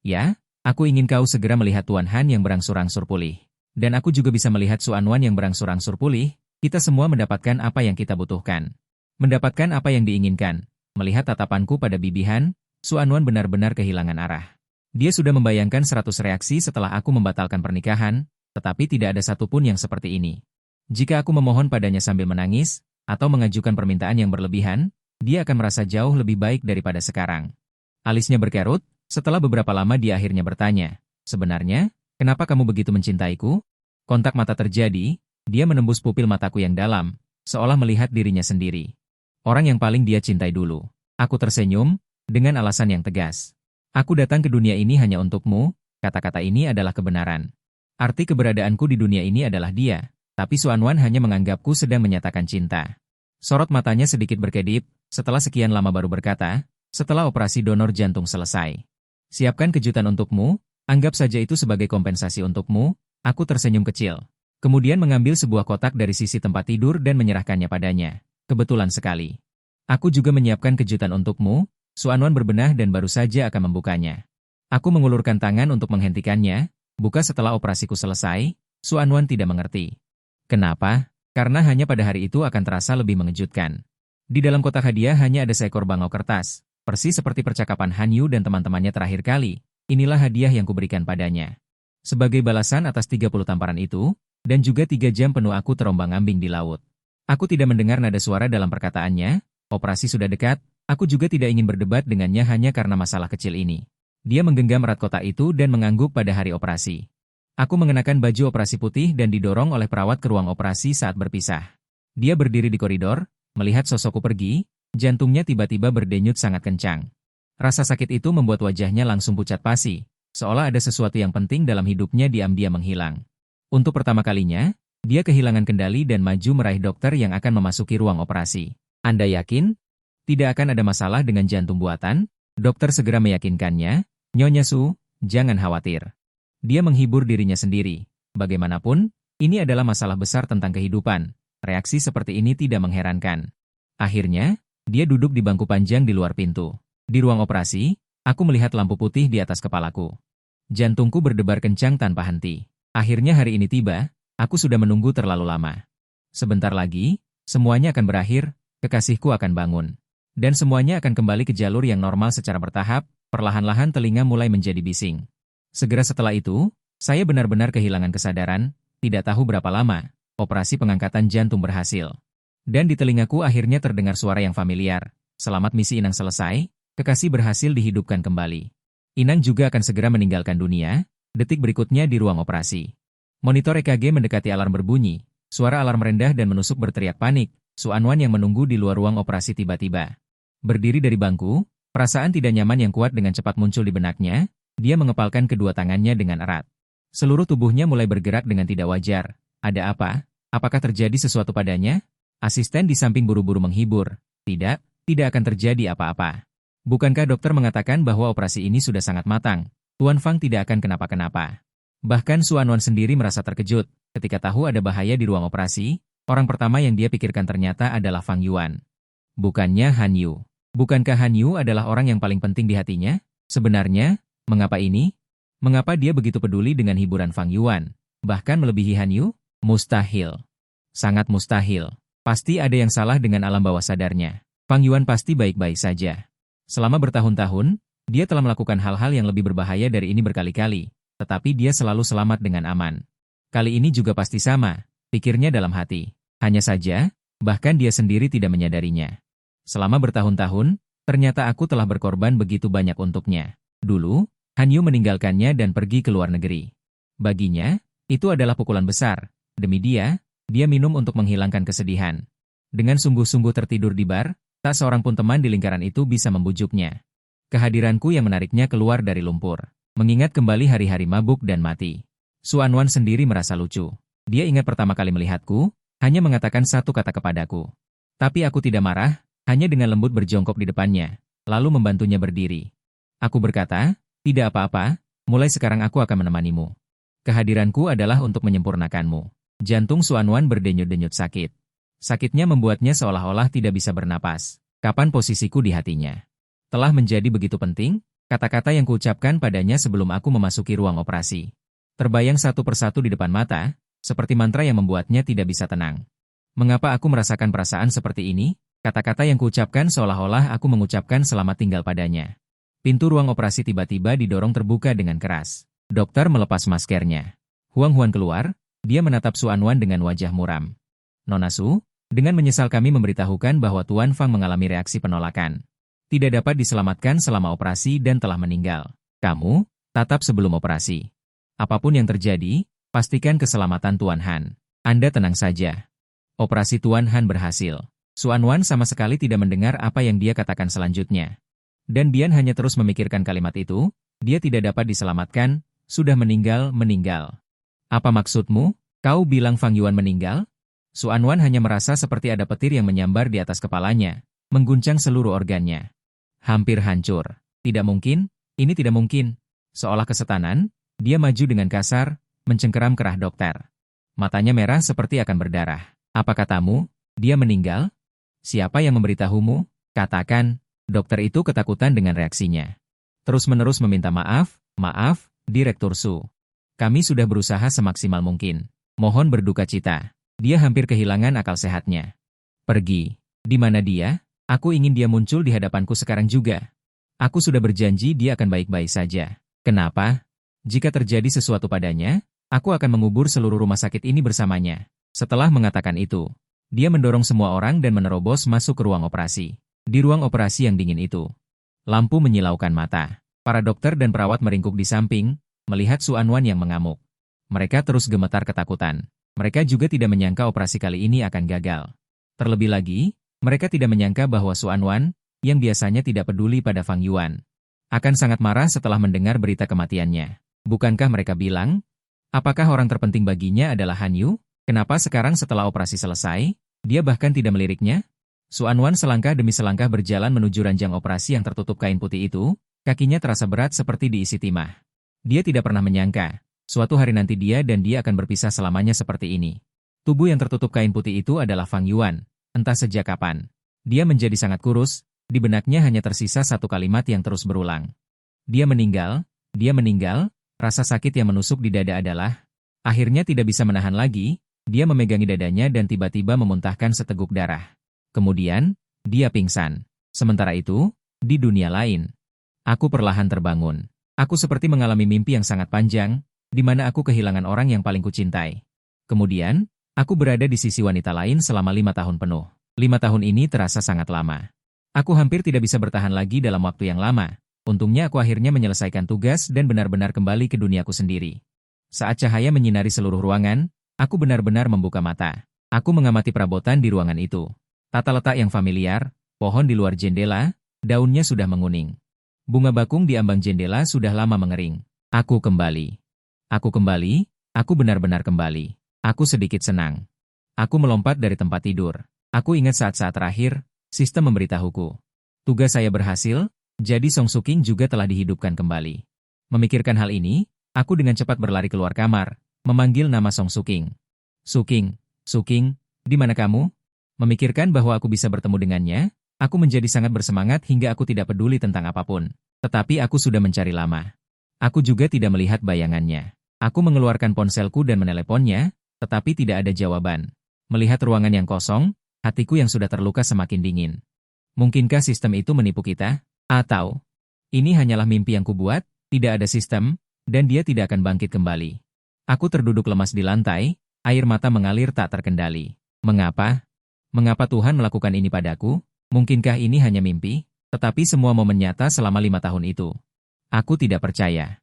Ya, aku ingin kau segera melihat Tuan Han yang berangsur-angsur pulih. Dan aku juga bisa melihat Su Anwan yang berangsur-angsur pulih, kita semua mendapatkan apa yang kita butuhkan. Mendapatkan apa yang diinginkan. Melihat tatapanku pada Bibi Han, Su Anwan benar-benar kehilangan arah. Dia sudah membayangkan 100 reaksi setelah aku membatalkan pernikahan, tetapi tidak ada satupun yang seperti ini. Jika aku memohon padanya sambil menangis, atau mengajukan permintaan yang berlebihan, dia akan merasa jauh lebih baik daripada sekarang. Alisnya berkerut, setelah beberapa lama dia akhirnya bertanya, sebenarnya, kenapa kamu begitu mencintaiku? Kontak mata terjadi, dia menembus pupil mataku yang dalam, seolah melihat dirinya sendiri. Orang yang paling dia cintai dulu. Aku tersenyum, dengan alasan yang tegas. Aku datang ke dunia ini hanya untukmu, Kata-kata ini adalah kebenaran. Arti keberadaanku di dunia ini adalah dia, tapi Xuanwan hanya menganggapku sedang menyatakan cinta. Sorot matanya sedikit berkedip, setelah sekian lama baru berkata, setelah operasi donor jantung selesai. Siapkan kejutan untukmu, anggap saja itu sebagai kompensasi untukmu. Aku tersenyum kecil. Kemudian mengambil sebuah kotak dari sisi tempat tidur dan menyerahkannya padanya. Kebetulan sekali. Aku juga menyiapkan kejutan untukmu. Xuanwan berbenah dan baru saja akan membukanya. Aku mengulurkan tangan untuk menghentikannya. Buka setelah operasiku selesai. Xuanwan tidak mengerti. Kenapa? Karena hanya pada hari itu akan terasa lebih mengejutkan. Di dalam kotak hadiah hanya ada seekor bangau kertas. Persis seperti percakapan Han Yu dan teman-temannya terakhir kali. Inilah hadiah yang kuberikan padanya. Sebagai balasan atas 30 tamparan itu, dan juga 3 jam penuh aku terombang-ambing di laut. Aku tidak mendengar nada suara dalam perkataannya. Operasi sudah dekat. Aku juga tidak ingin berdebat dengannya hanya karena masalah kecil ini. Dia menggenggam erat kotak itu dan mengangguk pada hari operasi. Aku mengenakan baju operasi putih dan didorong oleh perawat ke ruang operasi saat berpisah. Dia berdiri di koridor, melihat sosokku pergi, jantungnya tiba-tiba berdenyut sangat kencang. Rasa sakit itu membuat wajahnya langsung pucat pasi, seolah ada sesuatu yang penting dalam hidupnya diam-diam menghilang. Untuk pertama kalinya, dia kehilangan kendali dan maju meraih dokter yang akan memasuki ruang operasi. Anda yakin? Tidak akan ada masalah dengan jantung buatan? Dokter segera meyakinkannya. Nyonya Su, jangan khawatir. Dia menghibur dirinya sendiri. Bagaimanapun, ini adalah masalah besar tentang kehidupan. Reaksi seperti ini tidak mengherankan. Akhirnya, dia duduk di bangku panjang di luar pintu. Di ruang operasi, aku melihat lampu putih di atas kepalaku. Jantungku berdebar kencang tanpa henti. Akhirnya hari ini tiba, aku sudah menunggu terlalu lama. Sebentar lagi, semuanya akan berakhir, kekasihku akan bangun. Dan semuanya akan kembali ke jalur yang normal secara bertahap. Perlahan-lahan telinga mulai menjadi bising. Segera setelah itu, saya benar-benar kehilangan kesadaran, tidak tahu berapa lama, operasi pengangkatan jantung berhasil. Dan di telingaku akhirnya terdengar suara yang familiar. Selamat misi Inang selesai, kekasih berhasil dihidupkan kembali. Inang juga akan segera meninggalkan dunia, detik berikutnya di ruang operasi. Monitor EKG mendekati alarm berbunyi, suara alarm rendah dan menusuk berteriak panik, Xuanwan yang menunggu di luar ruang operasi tiba-tiba berdiri dari bangku. Perasaan tidak nyaman yang kuat dengan cepat muncul di benaknya, dia mengepalkan kedua tangannya dengan erat. Seluruh tubuhnya mulai bergerak dengan tidak wajar. Ada apa? Apakah terjadi sesuatu padanya? Asisten di samping buru-buru menghibur. Tidak akan terjadi apa-apa. Bukankah dokter mengatakan bahwa operasi ini sudah sangat matang? Tuan Fang tidak akan kenapa-kenapa. Bahkan Xuanwan sendiri merasa terkejut. Ketika tahu ada bahaya di ruang operasi, orang pertama yang dia pikirkan ternyata adalah Fang Yuan. Bukannya Han Yu. Bukankah Han Yu adalah orang yang paling penting di hatinya? Sebenarnya, mengapa ini? Mengapa dia begitu peduli dengan hiburan Fang Yuan? Bahkan melebihi Han Yu? Mustahil. Sangat mustahil. Pasti ada yang salah dengan alam bawah sadarnya. Fang Yuan pasti baik-baik saja. Selama bertahun-tahun, dia telah melakukan hal-hal yang lebih berbahaya dari ini berkali-kali, tetapi dia selalu selamat dengan aman. Kali ini juga pasti sama, pikirnya dalam hati. Hanya saja, bahkan dia sendiri tidak menyadarinya. Selama bertahun-tahun, ternyata aku telah berkorban begitu banyak untuknya. Dulu, Han Yu meninggalkannya dan pergi ke luar negeri. Baginya, itu adalah pukulan besar. Demi dia minum untuk menghilangkan kesedihan. Dengan sungguh-sungguh tertidur di bar, tak seorang pun teman di lingkaran itu bisa membujuknya. Kehadiranku yang menariknya keluar dari lumpur. Mengingat kembali hari-hari mabuk dan mati. Xuanwan sendiri merasa lucu. Dia ingat pertama kali melihatku, hanya mengatakan satu kata kepadaku. Tapi aku tidak marah. Hanya dengan lembut berjongkok di depannya, lalu membantunya berdiri. Aku berkata, tidak apa-apa, mulai sekarang aku akan menemanimu. Kehadiranku adalah untuk menyempurnakanmu. Jantung Xuanwan berdenyut-denyut sakit. Sakitnya membuatnya seolah-olah tidak bisa bernapas. Kapan posisiku di hatinya? Telah menjadi begitu penting, kata-kata yang kuucapkan padanya sebelum aku memasuki ruang operasi. Terbayang satu persatu di depan mata, seperti mantra yang membuatnya tidak bisa tenang. Mengapa aku merasakan perasaan seperti ini? Kata-kata yang kuucapkan seolah-olah aku mengucapkan selamat tinggal padanya. Pintu ruang operasi tiba-tiba didorong terbuka dengan keras. Dokter melepas maskernya. Huang keluar, dia menatap Xuanwan dengan wajah muram. Nona Su, dengan menyesal kami memberitahukan bahwa Tuan Fang mengalami reaksi penolakan. Tidak dapat diselamatkan selama operasi dan telah meninggal. Kamu, tatap sebelum operasi. Apapun yang terjadi, pastikan keselamatan Tuan Han. Anda tenang saja. Operasi Tuan Han berhasil. Xuanwan sama sekali tidak mendengar apa yang dia katakan selanjutnya. Dan Bian hanya terus memikirkan kalimat itu, dia tidak dapat diselamatkan, Sudah meninggal. Apa maksudmu? Kau bilang Fang Yuan meninggal? Xuanwan hanya merasa seperti ada petir yang menyambar di atas kepalanya, mengguncang seluruh organnya. Hampir hancur. Tidak mungkin, ini tidak mungkin. Seolah kesetanan, dia maju dengan kasar, mencengkeram kerah dokter. Matanya merah seperti akan berdarah. Apa katamu? Dia meninggal? Siapa yang memberitahumu? Katakan. Dokter itu ketakutan dengan reaksinya. Terus-menerus meminta maaf, Direktur Su. Kami sudah berusaha semaksimal mungkin. Mohon berduka cita. Dia hampir kehilangan akal sehatnya. Pergi. Di mana dia? Aku ingin dia muncul di hadapanku sekarang juga. Aku sudah berjanji dia akan baik-baik saja. Kenapa? Jika terjadi sesuatu padanya, aku akan mengubur seluruh rumah sakit ini bersamanya. Setelah mengatakan itu, dia mendorong semua orang dan menerobos masuk ke ruang operasi. Di ruang operasi yang dingin itu, lampu menyilaukan mata. Para dokter dan perawat meringkuk di samping, melihat Xuanwan yang mengamuk. Mereka terus gemetar ketakutan. Mereka juga tidak menyangka operasi kali ini akan gagal. Terlebih lagi, mereka tidak menyangka bahwa Xuanwan, yang biasanya tidak peduli pada Fang Yuan, akan sangat marah setelah mendengar berita kematiannya. Bukankah mereka bilang, apakah orang terpenting baginya adalah Han Yu? Kenapa sekarang setelah operasi selesai, dia bahkan tidak meliriknya? Xuanwan selangkah demi selangkah berjalan menuju ranjang operasi yang tertutup kain putih itu, kakinya terasa berat seperti diisi timah. Dia tidak pernah menyangka, suatu hari nanti dia dan dia akan berpisah selamanya seperti ini. Tubuh yang tertutup kain putih itu adalah Fang Yuan, entah sejak kapan. Dia menjadi sangat kurus, di benaknya hanya tersisa satu kalimat yang terus berulang. Dia meninggal, rasa sakit yang menusuk di dada adalah, akhirnya tidak bisa menahan lagi, dia memegangi dadanya dan tiba-tiba memuntahkan seteguk darah. Kemudian, dia pingsan. Sementara itu, di dunia lain, aku perlahan terbangun. Aku seperti mengalami mimpi yang sangat panjang, di mana aku kehilangan orang yang paling kucintai. Kemudian, aku berada di sisi wanita lain selama 5 tahun penuh. 5 tahun ini terasa sangat lama. Aku hampir tidak bisa bertahan lagi dalam waktu yang lama. Untungnya aku akhirnya menyelesaikan tugas dan benar-benar kembali ke duniaku sendiri. Saat cahaya menyinari seluruh ruangan, aku benar-benar membuka mata. Aku mengamati perabotan di ruangan itu. Tata letak yang familiar, pohon di luar jendela, daunnya sudah menguning. Bunga bakung di ambang jendela sudah lama mengering. Aku kembali, aku benar-benar kembali. Aku sedikit senang. Aku melompat dari tempat tidur. Aku ingat saat-saat terakhir, sistem memberitahuku. Tugas saya berhasil, jadi Song Suking juga telah dihidupkan kembali. Memikirkan hal ini, aku dengan cepat berlari keluar kamar, memanggil nama Song Suking. Suking, di mana kamu? Memikirkan bahwa aku bisa bertemu dengannya, aku menjadi sangat bersemangat hingga aku tidak peduli tentang apapun. Tetapi aku sudah mencari lama. Aku juga tidak melihat bayangannya. Aku mengeluarkan ponselku dan meneleponnya, tetapi tidak ada jawaban. Melihat ruangan yang kosong, hatiku yang sudah terluka semakin dingin. Mungkinkah sistem itu menipu kita? Atau, ini hanyalah mimpi yang kubuat, tidak ada sistem, dan dia tidak akan bangkit kembali. Aku terduduk lemas di lantai, air mata mengalir tak terkendali. Mengapa? Mengapa Tuhan melakukan ini padaku? Mungkinkah ini hanya mimpi? Tetapi semua momen nyata selama 5 tahun itu. Aku tidak percaya.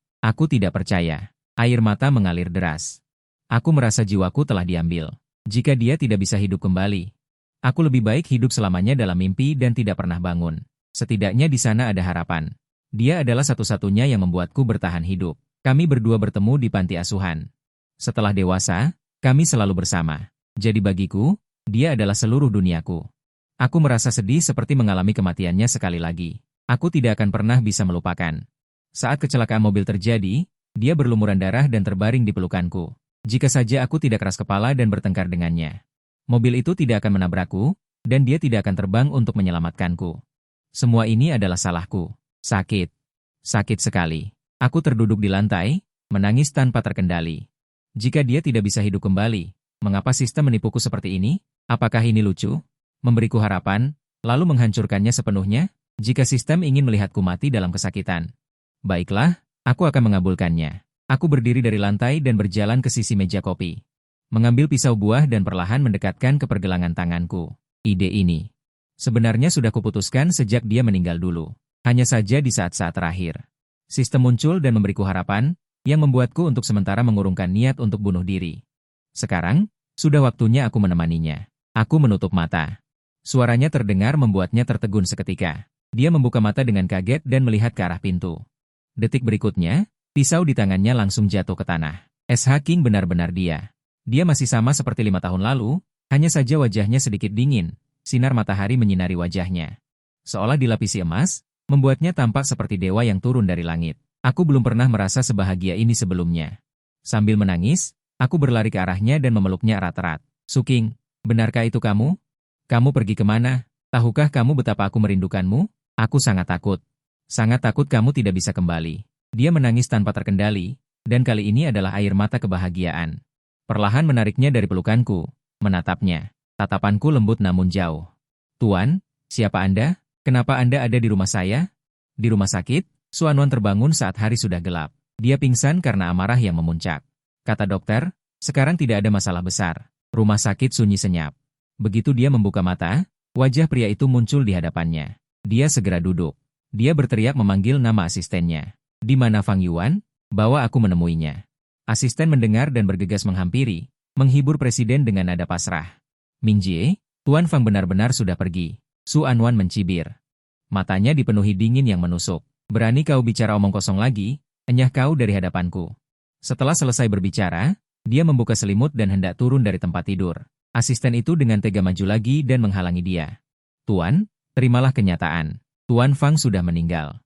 Air mata mengalir deras. Aku merasa jiwaku telah diambil. Jika dia tidak bisa hidup kembali, aku lebih baik hidup selamanya dalam mimpi dan tidak pernah bangun. Setidaknya di sana ada harapan. Dia adalah satu-satunya yang membuatku bertahan hidup. Kami berdua bertemu di panti asuhan. Setelah dewasa, kami selalu bersama. Jadi bagiku, dia adalah seluruh duniaku. Aku merasa sedih seperti mengalami kematiannya sekali lagi. Aku tidak akan pernah bisa melupakan. Saat kecelakaan mobil terjadi, dia berlumuran darah dan terbaring di pelukanku. Jika saja aku tidak keras kepala dan bertengkar dengannya, mobil itu tidak akan menabrakku, dan dia tidak akan terbang untuk menyelamatkanku. Semua ini adalah salahku. Sakit sekali. Aku terduduk di lantai, menangis tanpa terkendali. Jika dia tidak bisa hidup kembali, mengapa sistem menipuku seperti ini? Apakah ini lucu? Memberiku harapan, lalu menghancurkannya sepenuhnya? Jika sistem ingin melihatku mati dalam kesakitan, baiklah, aku akan mengabulkannya. Aku berdiri dari lantai dan berjalan ke sisi meja kopi. Mengambil pisau buah dan perlahan mendekatkan ke pergelangan tanganku. Ide ini sebenarnya sudah kuputuskan sejak dia meninggal dulu. Hanya saja di saat-saat terakhir, sistem muncul dan memberiku harapan, yang membuatku untuk sementara mengurungkan niat untuk bunuh diri. Sekarang, sudah waktunya aku menemaninya. Aku menutup mata. Suaranya terdengar membuatnya tertegun seketika. Dia membuka mata dengan kaget dan melihat ke arah pintu. Detik berikutnya, Pisau di tangannya langsung jatuh ke tanah. SH King benar-benar dia. Dia masih sama seperti 5 tahun lalu, hanya saja wajahnya sedikit dingin. Sinar matahari menyinari wajahnya. Seolah dilapisi emas, membuatnya tampak seperti dewa yang turun dari langit. Aku belum pernah merasa sebahagia ini sebelumnya. Sambil menangis, aku berlari ke arahnya dan memeluknya erat-erat. Su King, benarkah itu kamu? Kamu pergi kemana? Tahukah kamu betapa aku merindukanmu? Aku sangat takut. Sangat takut kamu tidak bisa kembali. Dia menangis tanpa terkendali, dan kali ini adalah air mata kebahagiaan. Perlahan menariknya dari pelukanku, menatapnya. Tatapanku lembut namun jauh. Tuan, siapa Anda? Kenapa Anda ada di rumah saya? Di rumah sakit? Xuanwan terbangun saat hari sudah gelap. Dia pingsan karena amarah yang memuncak. Kata dokter, sekarang tidak ada masalah besar. Rumah sakit sunyi senyap. Begitu dia membuka mata, wajah pria itu muncul di hadapannya. Dia segera duduk. Dia berteriak memanggil nama asistennya. Di mana Fang Yuan? Bawa aku menemuinya. Asisten mendengar dan bergegas menghampiri, menghibur presiden dengan nada pasrah. Mingjie, Tuan Fang benar-benar sudah pergi. Su Anwan mencibir. Matanya dipenuhi dingin yang menusuk. Berani kau bicara omong kosong lagi? Enyah kau dari hadapanku. Setelah selesai berbicara, dia membuka selimut dan hendak turun dari tempat tidur. Asisten itu dengan tega maju lagi dan menghalangi dia. Tuan, terimalah kenyataan. Tuan Fang sudah meninggal.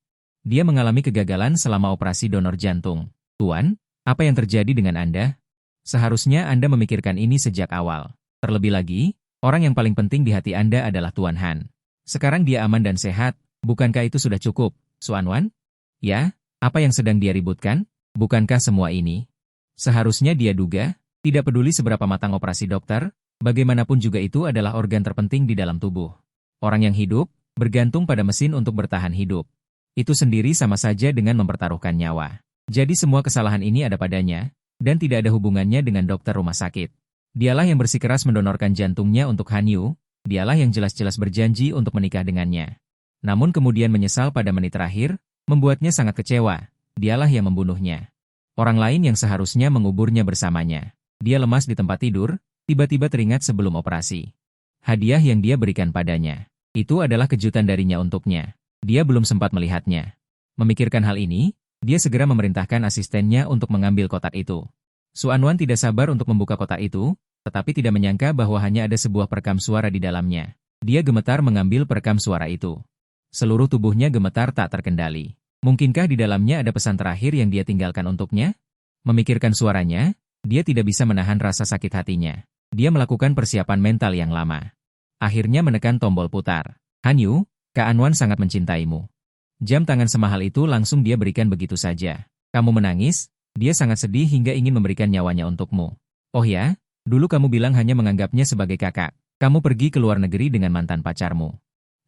Dia mengalami kegagalan selama operasi donor jantung. Tuan, apa yang terjadi dengan Anda? Seharusnya Anda memikirkan ini sejak awal. Terlebih lagi, orang yang paling penting di hati Anda adalah Tuan Han. Sekarang dia aman dan sehat, bukankah itu sudah cukup, Xuanwan? Ya, apa yang sedang dia ributkan? Bukankah semua ini? Seharusnya dia duga, tidak peduli seberapa matang operasi dokter, bagaimanapun juga itu adalah organ terpenting di dalam tubuh. Orang yang hidup, bergantung pada mesin untuk bertahan hidup. Itu sendiri sama saja dengan mempertaruhkan nyawa. Jadi semua kesalahan ini ada padanya, dan tidak ada hubungannya dengan dokter rumah sakit. Dialah yang bersikeras mendonorkan jantungnya untuk Han Yu, dialah yang jelas-jelas berjanji untuk menikah dengannya. Namun kemudian menyesal pada menit terakhir, membuatnya sangat kecewa, dialah yang membunuhnya. Orang lain yang seharusnya menguburnya bersamanya. Dia lemas di tempat tidur, tiba-tiba teringat sebelum operasi. Hadiah yang dia berikan padanya. Itu adalah kejutan darinya untuknya. Dia belum sempat melihatnya. Memikirkan hal ini, dia segera memerintahkan asistennya untuk mengambil kotak itu. Xuanwan tidak sabar untuk membuka kotak itu, tetapi tidak menyangka bahwa hanya ada sebuah perekam suara di dalamnya. Dia gemetar mengambil perekam suara itu. Seluruh tubuhnya gemetar tak terkendali. Mungkinkah di dalamnya ada pesan terakhir yang dia tinggalkan untuknya? Memikirkan suaranya, dia tidak bisa menahan rasa sakit hatinya. Dia melakukan persiapan mental yang lama. Akhirnya menekan tombol putar. Han Yu, Kak Anwan sangat mencintaimu. Jam tangan semahal itu langsung dia berikan begitu saja. Kamu menangis, dia sangat sedih hingga ingin memberikan nyawanya untukmu. Oh ya, dulu kamu bilang hanya menganggapnya sebagai kakak. Kamu pergi ke luar negeri dengan mantan pacarmu.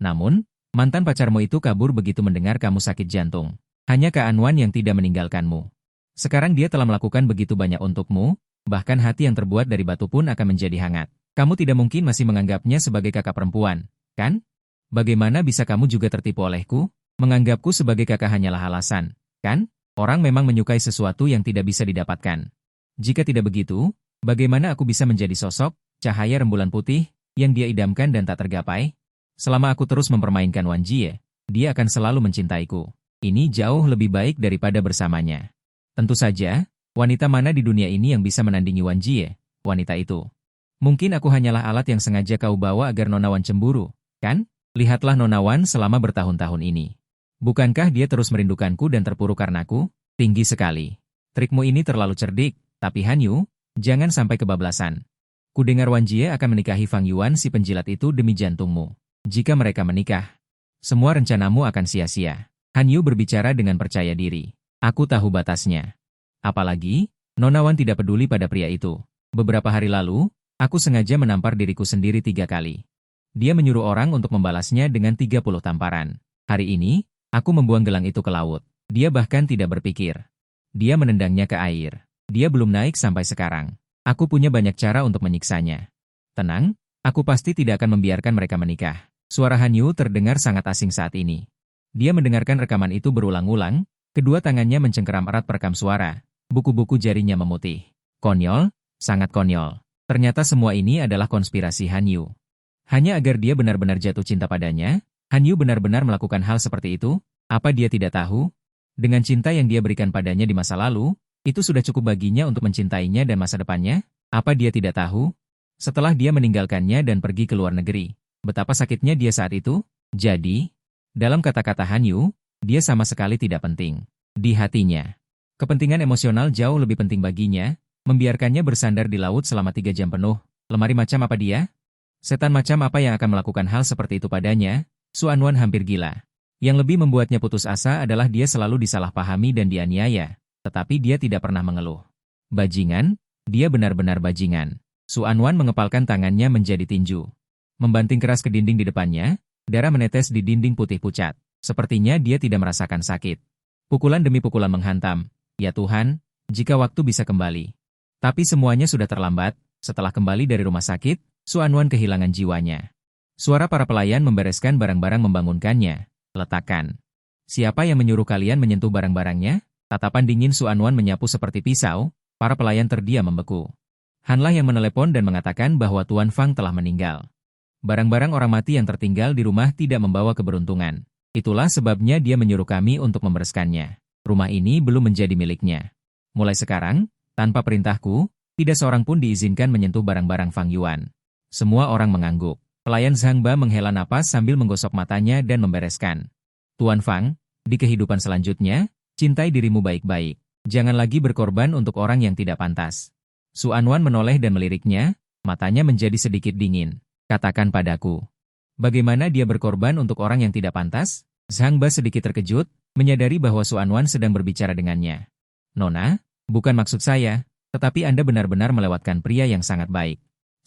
Namun, mantan pacarmu itu kabur begitu mendengar kamu sakit jantung. Hanya Kak Anwan yang tidak meninggalkanmu. Sekarang dia telah melakukan begitu banyak untukmu, bahkan hati yang terbuat dari batu pun akan menjadi hangat. Kamu tidak mungkin masih menganggapnya sebagai kakak perempuan, kan? Bagaimana bisa kamu juga tertipu olehku? Menganggapku sebagai kakak hanyalah alasan, kan? Orang memang menyukai sesuatu yang tidak bisa didapatkan. Jika tidak begitu, bagaimana aku bisa menjadi sosok, cahaya rembulan putih, yang dia idamkan dan tak tergapai? Selama aku terus mempermainkan Wan Jie, dia akan selalu mencintaiku. Ini jauh lebih baik daripada bersamanya. Tentu saja, wanita mana di dunia ini yang bisa menandingi Wan Jie? Wanita itu. Mungkin aku hanyalah alat yang sengaja kau bawa agar Nona Wan cemburu, kan? Lihatlah Nona Wan selama bertahun-tahun ini. Bukankah dia terus merindukanku dan terpuruk karenaku? Tinggi sekali. Trikmu ini terlalu cerdik, tapi Han Yu, jangan sampai kebablasan. Kudengar Wan Jie akan menikahi Fang Yuan si penjilat itu demi jantungmu. Jika mereka menikah, semua rencanamu akan sia-sia. Han Yu berbicara dengan percaya diri. Aku tahu batasnya. Apalagi, Nona Wan tidak peduli pada pria itu. Beberapa hari lalu, aku sengaja menampar diriku sendiri 3 kali. Dia menyuruh orang untuk membalasnya dengan 30 tamparan. Hari ini, aku membuang gelang itu ke laut. Dia bahkan tidak berpikir. Dia menendangnya ke air. Dia belum naik sampai sekarang. Aku punya banyak cara untuk menyiksanya. Tenang, aku pasti tidak akan membiarkan mereka menikah. Suara Han Yu terdengar sangat asing saat ini. Dia mendengarkan rekaman itu berulang-ulang, kedua tangannya mencengkeram erat perekam suara, buku-buku jarinya memutih. Konyol, sangat konyol. Ternyata semua ini adalah konspirasi Han Yu. Hanya agar dia benar-benar jatuh cinta padanya, Han Yu benar-benar melakukan hal seperti itu, apa dia tidak tahu? Dengan cinta yang dia berikan padanya di masa lalu, itu sudah cukup baginya untuk mencintainya dan masa depannya? Apa dia tidak tahu? Setelah dia meninggalkannya dan pergi ke luar negeri, betapa sakitnya dia saat itu? Jadi, dalam kata-kata Han Yu, dia sama sekali tidak penting. Di hatinya, kepentingan emosional jauh lebih penting baginya, membiarkannya bersandar di laut selama 3 jam penuh. Lemari macam apa dia? Setan macam apa yang akan melakukan hal seperti itu padanya? Xuanwan hampir gila. Yang lebih membuatnya putus asa adalah dia selalu disalahpahami dan dianiaya, tetapi dia tidak pernah mengeluh. Bajingan? Dia benar-benar bajingan. Xuanwan mengepalkan tangannya menjadi tinju. Membanting keras ke dinding di depannya, darah menetes di dinding putih pucat. Sepertinya dia tidak merasakan sakit. Pukulan demi pukulan menghantam. Ya Tuhan, jika waktu bisa kembali. Tapi semuanya sudah terlambat. Setelah kembali dari rumah sakit, Xuanwan kehilangan jiwanya. Suara para pelayan membereskan barang-barang membangunkannya. Letakkan. Siapa yang menyuruh kalian menyentuh barang-barangnya? Tatapan dingin Xuanwan menyapu seperti pisau, para pelayan terdiam membeku. Hanlah yang menelepon dan mengatakan bahwa Tuan Fang telah meninggal. Barang-barang orang mati yang tertinggal di rumah tidak membawa keberuntungan. Itulah sebabnya dia menyuruh kami untuk membereskannya. Rumah ini belum menjadi miliknya. Mulai sekarang, tanpa perintahku, tidak seorang pun diizinkan menyentuh barang-barang Fang Yuan. Semua orang mengangguk. Pelayan Zhang Ba menghela napas sambil menggosok matanya dan membereskan. Tuan Fang, di kehidupan selanjutnya, cintai dirimu baik-baik. Jangan lagi berkorban untuk orang yang tidak pantas. Xuanwan menoleh dan meliriknya, matanya menjadi sedikit dingin. Katakan padaku, bagaimana dia berkorban untuk orang yang tidak pantas? Zhang Ba sedikit terkejut, menyadari bahwa Xuanwan sedang berbicara dengannya. Nona, bukan maksud saya, tetapi Anda benar-benar melewatkan pria yang sangat baik.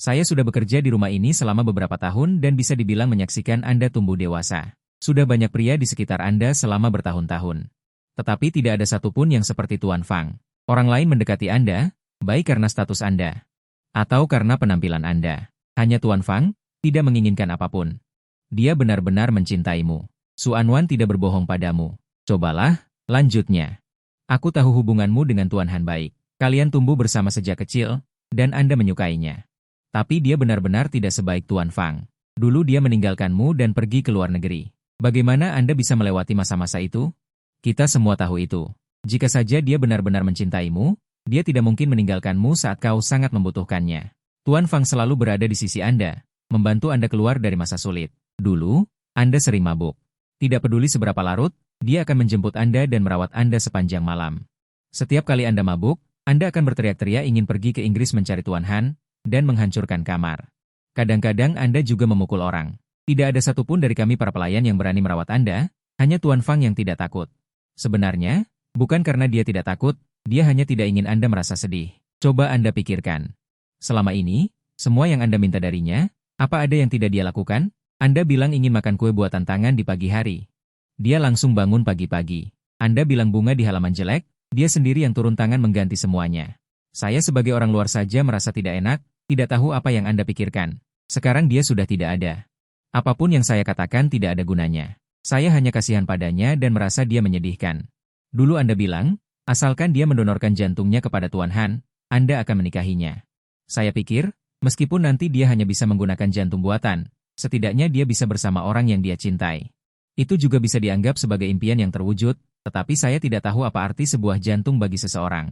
Saya sudah bekerja di rumah ini selama beberapa tahun dan bisa dibilang menyaksikan Anda tumbuh dewasa. Sudah banyak pria di sekitar Anda selama bertahun-tahun. Tetapi tidak ada satupun yang seperti Tuan Fang. Orang lain mendekati Anda, baik karena status Anda, atau karena penampilan Anda. Hanya Tuan Fang, tidak menginginkan apapun. Dia benar-benar mencintaimu. Xuanwan tidak berbohong padamu. Cobalah, lanjutnya. Aku tahu hubunganmu dengan Tuan Han baik. Kalian tumbuh bersama sejak kecil, dan Anda menyukainya. Tapi dia benar-benar tidak sebaik Tuan Fang. Dulu dia meninggalkanmu dan pergi ke luar negeri. Bagaimana Anda bisa melewati masa-masa itu? Kita semua tahu itu. Jika saja dia benar-benar mencintaimu, dia tidak mungkin meninggalkanmu saat kau sangat membutuhkannya. Tuan Fang selalu berada di sisi Anda, membantu Anda keluar dari masa sulit. Dulu, Anda sering mabuk. Tidak peduli seberapa larut, dia akan menjemput Anda dan merawat Anda sepanjang malam. Setiap kali Anda mabuk, Anda akan berteriak-teriak ingin pergi ke Inggris mencari Tuan Han, dan menghancurkan kamar. Kadang-kadang Anda juga memukul orang. Tidak ada satupun dari kami para pelayan yang berani merawat Anda, hanya Tuan Fang yang tidak takut. Sebenarnya, bukan karena dia tidak takut, dia hanya tidak ingin Anda merasa sedih. Coba Anda pikirkan. Selama ini, semua yang Anda minta darinya, apa ada yang tidak dia lakukan? Anda bilang ingin makan kue buatan tangan di pagi hari. Dia langsung bangun pagi-pagi. Anda bilang bunga di halaman jelek, dia sendiri yang turun tangan mengganti semuanya. Saya sebagai orang luar saja merasa tidak enak, tidak tahu apa yang Anda pikirkan. Sekarang dia sudah tidak ada. Apapun yang saya katakan tidak ada gunanya. Saya hanya kasihan padanya dan merasa dia menyedihkan. Dulu Anda bilang, asalkan dia mendonorkan jantungnya kepada Tuan Han, Anda akan menikahinya. Saya pikir, meskipun nanti dia hanya bisa menggunakan jantung buatan, setidaknya dia bisa bersama orang yang dia cintai. Itu juga bisa dianggap sebagai impian yang terwujud, tetapi saya tidak tahu apa arti sebuah jantung bagi seseorang.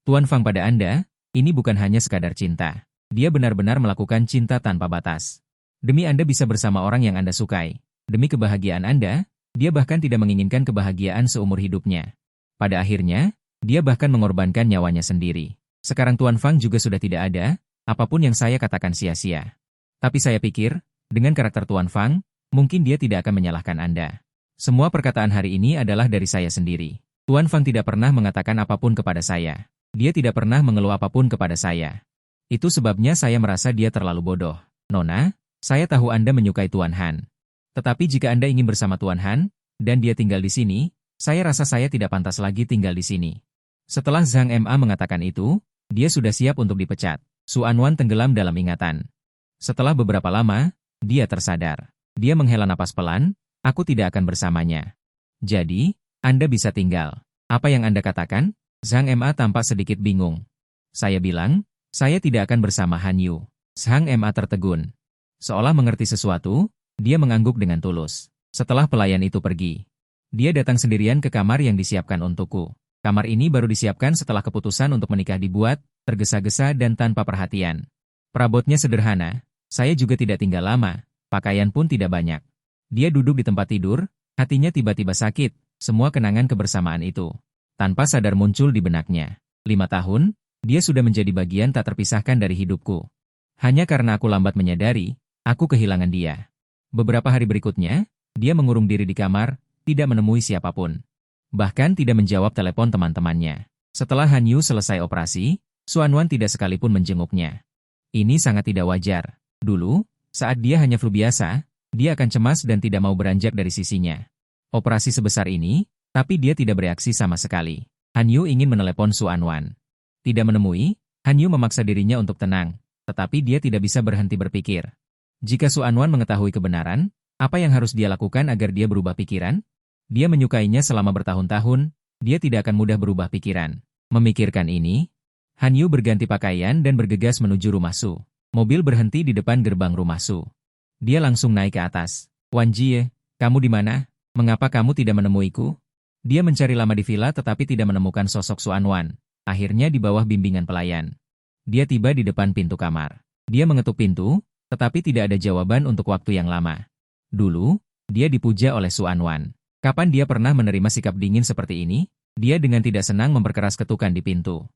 Tuan Fang pada Anda, ini bukan hanya sekadar cinta. Dia benar-benar melakukan cinta tanpa batas. Demi Anda bisa bersama orang yang Anda sukai. Demi kebahagiaan Anda, dia bahkan tidak menginginkan kebahagiaan seumur hidupnya. Pada akhirnya, dia bahkan mengorbankan nyawanya sendiri. Sekarang Tuan Fang juga sudah tidak ada, apapun yang saya katakan sia-sia. Tapi saya pikir, dengan karakter Tuan Fang, mungkin dia tidak akan menyalahkan Anda. Semua perkataan hari ini adalah dari saya sendiri. Tuan Fang tidak pernah mengatakan apapun kepada saya. Dia tidak pernah mengeluh apapun kepada saya. Itu sebabnya saya merasa dia terlalu bodoh. Nona, saya tahu Anda menyukai Tuan Han. Tetapi jika Anda ingin bersama Tuan Han, dan dia tinggal di sini, saya rasa saya tidak pantas lagi tinggal di sini. Setelah Zhang Ma mengatakan itu, dia sudah siap untuk dipecat. Xuanwan tenggelam dalam ingatan. Setelah beberapa lama, dia tersadar. Dia menghela napas pelan, aku tidak akan bersamanya. Jadi, Anda bisa tinggal. Apa yang Anda katakan? Zhang Ma tampak sedikit bingung. Saya bilang, saya tidak akan bersama Han Yu. Zhang Ma tertegun. Seolah mengerti sesuatu, dia mengangguk dengan tulus. Setelah pelayan itu pergi, Dia datang sendirian ke kamar yang disiapkan untukku. Kamar ini baru disiapkan setelah keputusan untuk menikah dibuat, tergesa-gesa dan tanpa perhatian. Perabotnya sederhana, saya juga tidak tinggal lama, pakaian pun tidak banyak. Dia duduk di tempat tidur, hatinya tiba-tiba sakit, semua kenangan kebersamaan itu. Tanpa sadar muncul di benaknya. 5 tahun, dia sudah menjadi bagian tak terpisahkan dari hidupku. Hanya karena aku lambat menyadari, aku kehilangan dia. Beberapa hari berikutnya, dia mengurung diri di kamar, tidak menemui siapapun. Bahkan tidak menjawab telepon teman-temannya. Setelah Han Yu selesai operasi, Xuanwan tidak sekalipun menjenguknya. Ini sangat tidak wajar. Dulu, saat dia hanya flu biasa, dia akan cemas dan tidak mau beranjak dari sisinya. Operasi sebesar ini, tapi dia tidak bereaksi sama sekali. Han Yu ingin menelepon Xuanwan. Tidak menemui, Han Yu memaksa dirinya untuk tenang, tetapi dia tidak bisa berhenti berpikir. Jika Xuanwan mengetahui kebenaran, apa yang harus dia lakukan agar dia berubah pikiran? Dia menyukainya selama bertahun-tahun, dia tidak akan mudah berubah pikiran. Memikirkan ini, Han Yu berganti pakaian dan bergegas menuju rumah Su. Mobil berhenti di depan gerbang rumah Su. Dia langsung naik ke atas. Wan Jie, kamu di mana? Mengapa kamu tidak menemuiku? Dia mencari lama di villa tetapi tidak menemukan sosok Xuanwan. Akhirnya di bawah bimbingan pelayan. Dia tiba di depan pintu kamar. Dia mengetuk pintu, tetapi tidak ada jawaban untuk waktu yang lama. Dulu, dia dipuja oleh Xuanwan. Kapan dia pernah menerima sikap dingin seperti ini? Dia dengan tidak senang memperkeras ketukan di pintu.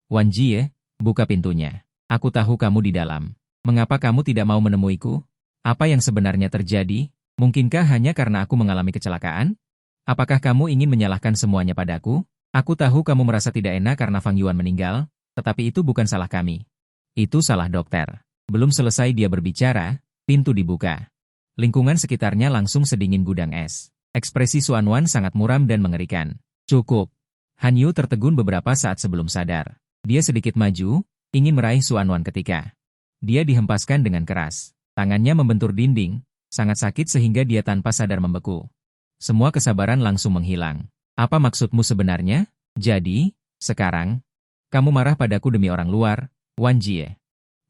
Wan Jie, buka pintunya. Aku tahu kamu di dalam. Mengapa kamu tidak mau menemuiku? Apa yang sebenarnya terjadi? Mungkinkah hanya karena aku mengalami kecelakaan? Apakah kamu ingin menyalahkan semuanya padaku? Aku tahu kamu merasa tidak enak karena Fang Yuan meninggal, tetapi itu bukan salah kami. Itu salah dokter. Belum selesai dia berbicara, pintu dibuka. Lingkungan sekitarnya langsung sedingin gudang es. Ekspresi Xuanwan sangat muram dan mengerikan. Cukup. Han Yu tertegun beberapa saat sebelum sadar. Dia sedikit maju, ingin meraih Xuanwan ketika. Dia dihempaskan dengan keras. Tangannya membentur dinding, sangat sakit sehingga dia tanpa sadar membeku. Semua kesabaran langsung menghilang. Apa maksudmu sebenarnya? Jadi, sekarang, kamu marah padaku demi orang luar, Wan Jie.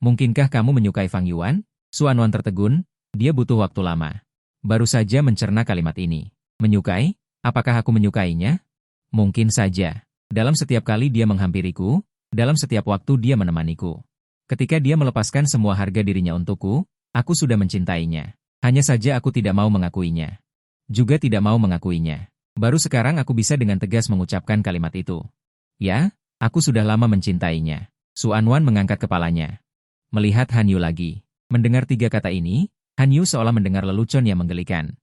Mungkinkah kamu menyukai Fang Yuan? Xuanwan tertegun, dia butuh waktu lama. Baru saja mencerna kalimat ini. Menyukai? Apakah aku menyukainya? Mungkin saja. Dalam setiap kali dia menghampiriku, dalam setiap waktu dia menemaniku. Ketika dia melepaskan semua harga dirinya untukku, aku sudah mencintainya. Hanya saja aku tidak mau mengakuinya. Juga tidak mau mengakuinya. Baru sekarang aku bisa dengan tegas mengucapkan kalimat itu. Ya, aku sudah lama mencintainya. Xuanwan mengangkat kepalanya. Melihat Han Yu lagi. Mendengar 3 kata ini, Han Yu seolah mendengar lelucon yang menggelikan.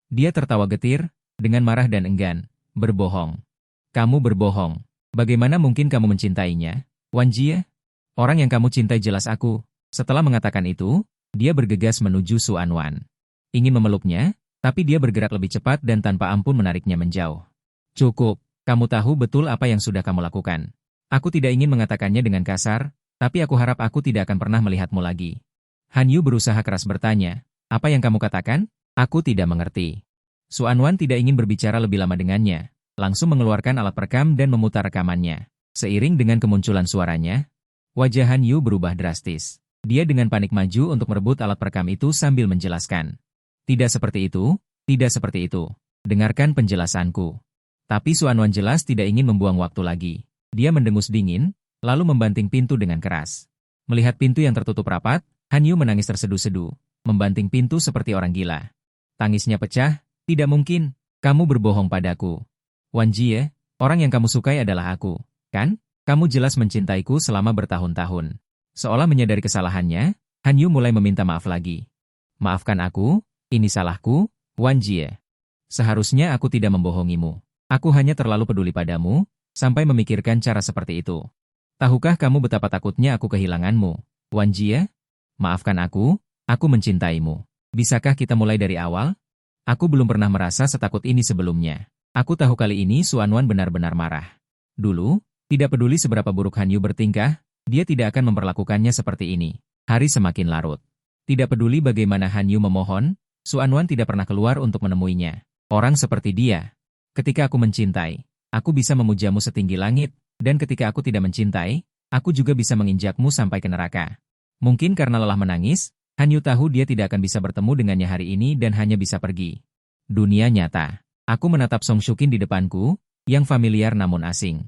Dia tertawa getir, dengan marah dan enggan. Berbohong. Kamu berbohong. Bagaimana mungkin kamu mencintainya? Wan Jie? Orang yang kamu cintai jelas aku. Setelah mengatakan itu, dia bergegas menuju Xuanwan. Ingin memeluknya, tapi dia bergerak lebih cepat dan tanpa ampun menariknya menjauh. Cukup, kamu tahu betul apa yang sudah kamu lakukan. Aku tidak ingin mengatakannya dengan kasar, tapi aku harap aku tidak akan pernah melihatmu lagi. Han Yu berusaha keras bertanya, apa yang kamu katakan? Aku tidak mengerti. Xuanwan tidak ingin berbicara lebih lama dengannya, langsung mengeluarkan alat perekam dan memutar rekamannya. Seiring dengan kemunculan suaranya, wajah Han Yu berubah drastis. Dia dengan panik maju untuk merebut alat perekam itu sambil menjelaskan. Tidak seperti itu, tidak seperti itu. Dengarkan penjelasanku. Tapi Xuanwan jelas tidak ingin membuang waktu lagi. Dia mendengus dingin, lalu membanting pintu dengan keras. Melihat pintu yang tertutup rapat, Han Yu menangis tersedu-sedu, membanting pintu seperti orang gila. Tangisnya pecah, tidak mungkin, kamu berbohong padaku. Wan Jie, orang yang kamu sukai adalah aku, kan? Kamu jelas mencintaiku selama bertahun-tahun. Seolah menyadari kesalahannya, Han Yu mulai meminta maaf lagi. Maafkan aku, ini salahku, Wan Jie. Seharusnya aku tidak membohongimu. Aku hanya terlalu peduli padamu, sampai memikirkan cara seperti itu. Tahukah kamu betapa takutnya aku kehilanganmu, Wan Jie? Maafkan aku mencintaimu. Bisakah kita mulai dari awal? Aku belum pernah merasa setakut ini sebelumnya. Aku tahu kali ini Xuanwan benar-benar marah. Dulu, tidak peduli seberapa buruk Han Yu bertingkah, dia tidak akan memperlakukannya seperti ini. Hari semakin larut. Tidak peduli bagaimana Han Yu memohon, Xuanwan tidak pernah keluar untuk menemuinya. Orang seperti dia. Ketika aku mencintai, aku bisa memujamu setinggi langit, dan ketika aku tidak mencintai, aku juga bisa menginjakmu sampai ke neraka. Mungkin karena lelah menangis, Han Yu tahu dia tidak akan bisa bertemu dengannya hari ini dan hanya bisa pergi. Dunia nyata. Aku menatap Song Shukin di depanku, yang familiar namun asing.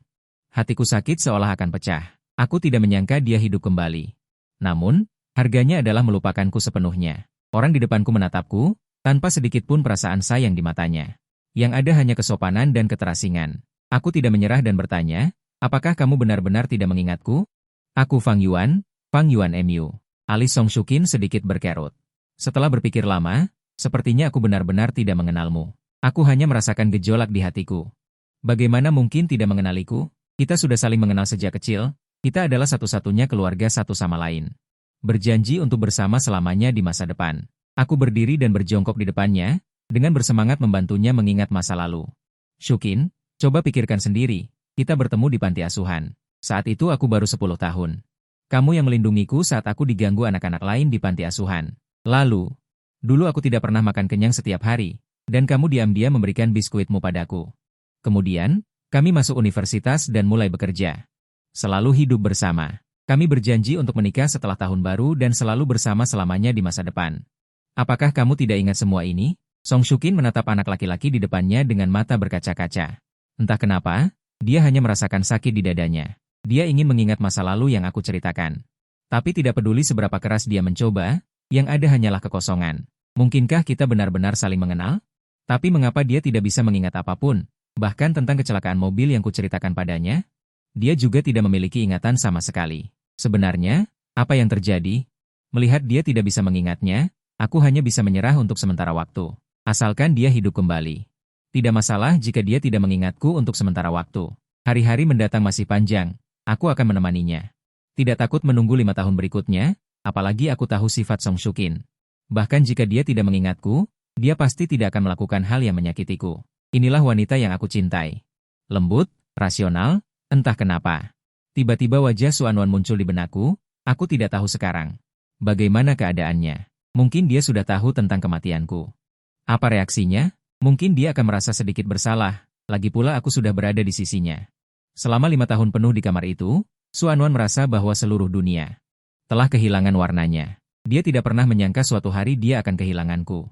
Hatiku sakit seolah akan pecah. Aku tidak menyangka dia hidup kembali. Namun, harganya adalah melupakanku sepenuhnya. Orang di depanku menatapku, tanpa sedikit pun perasaan sayang di matanya. Yang ada hanya kesopanan dan keterasingan. Aku tidak menyerah dan bertanya, apakah kamu benar-benar tidak mengingatku? Aku Fang Yuan MU. Alis Song Shukin sedikit berkerut. Setelah berpikir lama, sepertinya aku benar-benar tidak mengenalmu. Aku hanya merasakan gejolak di hatiku. Bagaimana mungkin tidak mengenaliku? Kita sudah saling mengenal sejak kecil, kita adalah satu-satunya keluarga satu sama lain. Berjanji untuk bersama selamanya di masa depan. Aku berdiri dan berjongkok di depannya, dengan bersemangat membantunya mengingat masa lalu. Shukin, coba pikirkan sendiri, kita bertemu di panti asuhan. Saat itu aku baru 10 tahun. Kamu yang melindungiku saat aku diganggu anak-anak lain di panti asuhan. Lalu, dulu aku tidak pernah makan kenyang setiap hari, dan kamu diam-diam memberikan biskuitmu padaku. Kemudian, kami masuk universitas dan mulai bekerja. Selalu hidup bersama. Kami berjanji untuk menikah setelah tahun baru dan selalu bersama selamanya di masa depan. Apakah kamu tidak ingat semua ini? Song Shukin menatap anak laki-laki di depannya dengan mata berkaca-kaca. Entah kenapa, dia hanya merasakan sakit di dadanya. Dia ingin mengingat masa lalu yang aku ceritakan. Tapi tidak peduli seberapa keras dia mencoba, yang ada hanyalah kekosongan. Mungkinkah kita benar-benar saling mengenal? Tapi mengapa dia tidak bisa mengingat apapun? Bahkan tentang kecelakaan mobil yang kuceritakan padanya, dia juga tidak memiliki ingatan sama sekali. Sebenarnya, apa yang terjadi? Melihat dia tidak bisa mengingatnya, aku hanya bisa menyerah untuk sementara waktu. Asalkan dia hidup kembali. Tidak masalah jika dia tidak mengingatku untuk sementara waktu. Hari-hari mendatang masih panjang, aku akan menemaninya. Tidak takut menunggu 5 tahun berikutnya, apalagi aku tahu sifat Song Shukin. Bahkan jika dia tidak mengingatku, dia pasti tidak akan melakukan hal yang menyakitiku. Inilah wanita yang aku cintai. Lembut, rasional, entah kenapa. Tiba-tiba wajah Xuanwan muncul di benakku, aku tidak tahu sekarang. Bagaimana keadaannya? Mungkin dia sudah tahu tentang kematianku. Apa reaksinya? Mungkin dia akan merasa sedikit bersalah, lagi pula aku sudah berada di sisinya. Selama 5 tahun penuh di kamar itu, Xuanwan merasa bahwa seluruh dunia telah kehilangan warnanya. Dia tidak pernah menyangka suatu hari dia akan kehilanganku.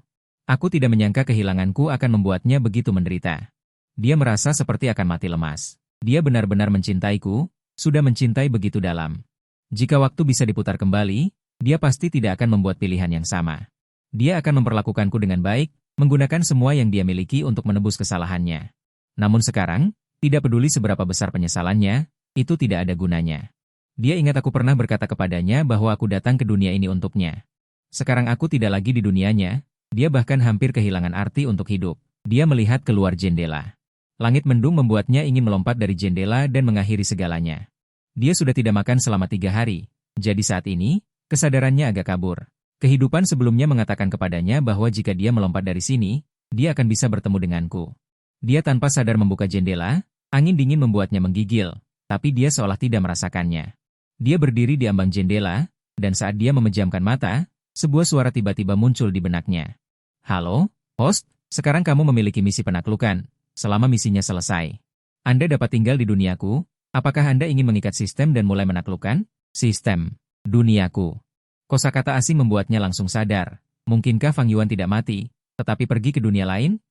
Aku tidak menyangka kehilanganku akan membuatnya begitu menderita. Dia merasa seperti akan mati lemas. Dia benar-benar mencintaiku, sudah mencintai begitu dalam. Jika waktu bisa diputar kembali, dia pasti tidak akan membuat pilihan yang sama. Dia akan memperlakukanku dengan baik, menggunakan semua yang dia miliki untuk menebus kesalahannya. Namun sekarang, tidak peduli seberapa besar penyesalannya, itu tidak ada gunanya. Dia ingat aku pernah berkata kepadanya bahwa aku datang ke dunia ini untuknya. Sekarang aku tidak lagi di dunianya, dia bahkan hampir kehilangan arti untuk hidup. Dia melihat keluar jendela. Langit mendung membuatnya ingin melompat dari jendela dan mengakhiri segalanya. Dia sudah tidak makan selama 3 hari, jadi saat ini, kesadarannya agak kabur. Kehidupan sebelumnya mengatakan kepadanya bahwa jika dia melompat dari sini, dia akan bisa bertemu denganku. Dia tanpa sadar membuka jendela, angin dingin membuatnya menggigil, tapi dia seolah tidak merasakannya. Dia berdiri di ambang jendela, dan saat dia memejamkan mata, sebuah suara tiba-tiba muncul di benaknya. Halo, host, sekarang kamu memiliki misi penaklukan. Selama misinya selesai, Anda dapat tinggal di duniaku. Apakah Anda ingin mengikat sistem dan mulai menaklukkan? Sistem, duniaku. Kosakata asing membuatnya langsung sadar. Mungkinkah Fang Yuan tidak mati, tetapi pergi ke dunia lain?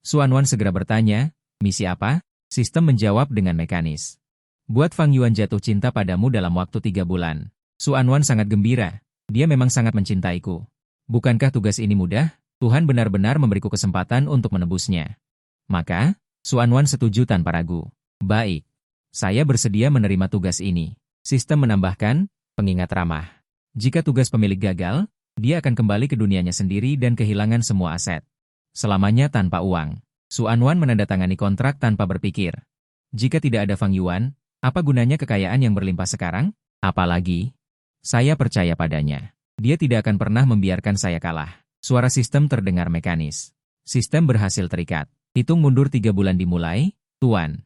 Xuanwan segera bertanya, misi apa? Sistem menjawab dengan mekanis. Buat Fang Yuan jatuh cinta padamu dalam waktu 3 bulan. Xuanwan sangat gembira. Dia memang sangat mencintaiku. Bukankah tugas ini mudah? Tuhan benar-benar memberiku kesempatan untuk menebusnya. Maka, Xuanwan setuju tanpa ragu. Baik. Saya bersedia menerima tugas ini. Sistem menambahkan, pengingat ramah. Jika tugas pemilik gagal, dia akan kembali ke dunianya sendiri dan kehilangan semua aset. Selamanya tanpa uang. Xuanwan menandatangani kontrak tanpa berpikir. Jika tidak ada Fang Yuan, apa gunanya kekayaan yang berlimpah sekarang? Apalagi, saya percaya padanya. Dia tidak akan pernah membiarkan saya kalah. Suara sistem terdengar mekanis. Sistem berhasil terikat. Hitung mundur 3 bulan dimulai, Tuan.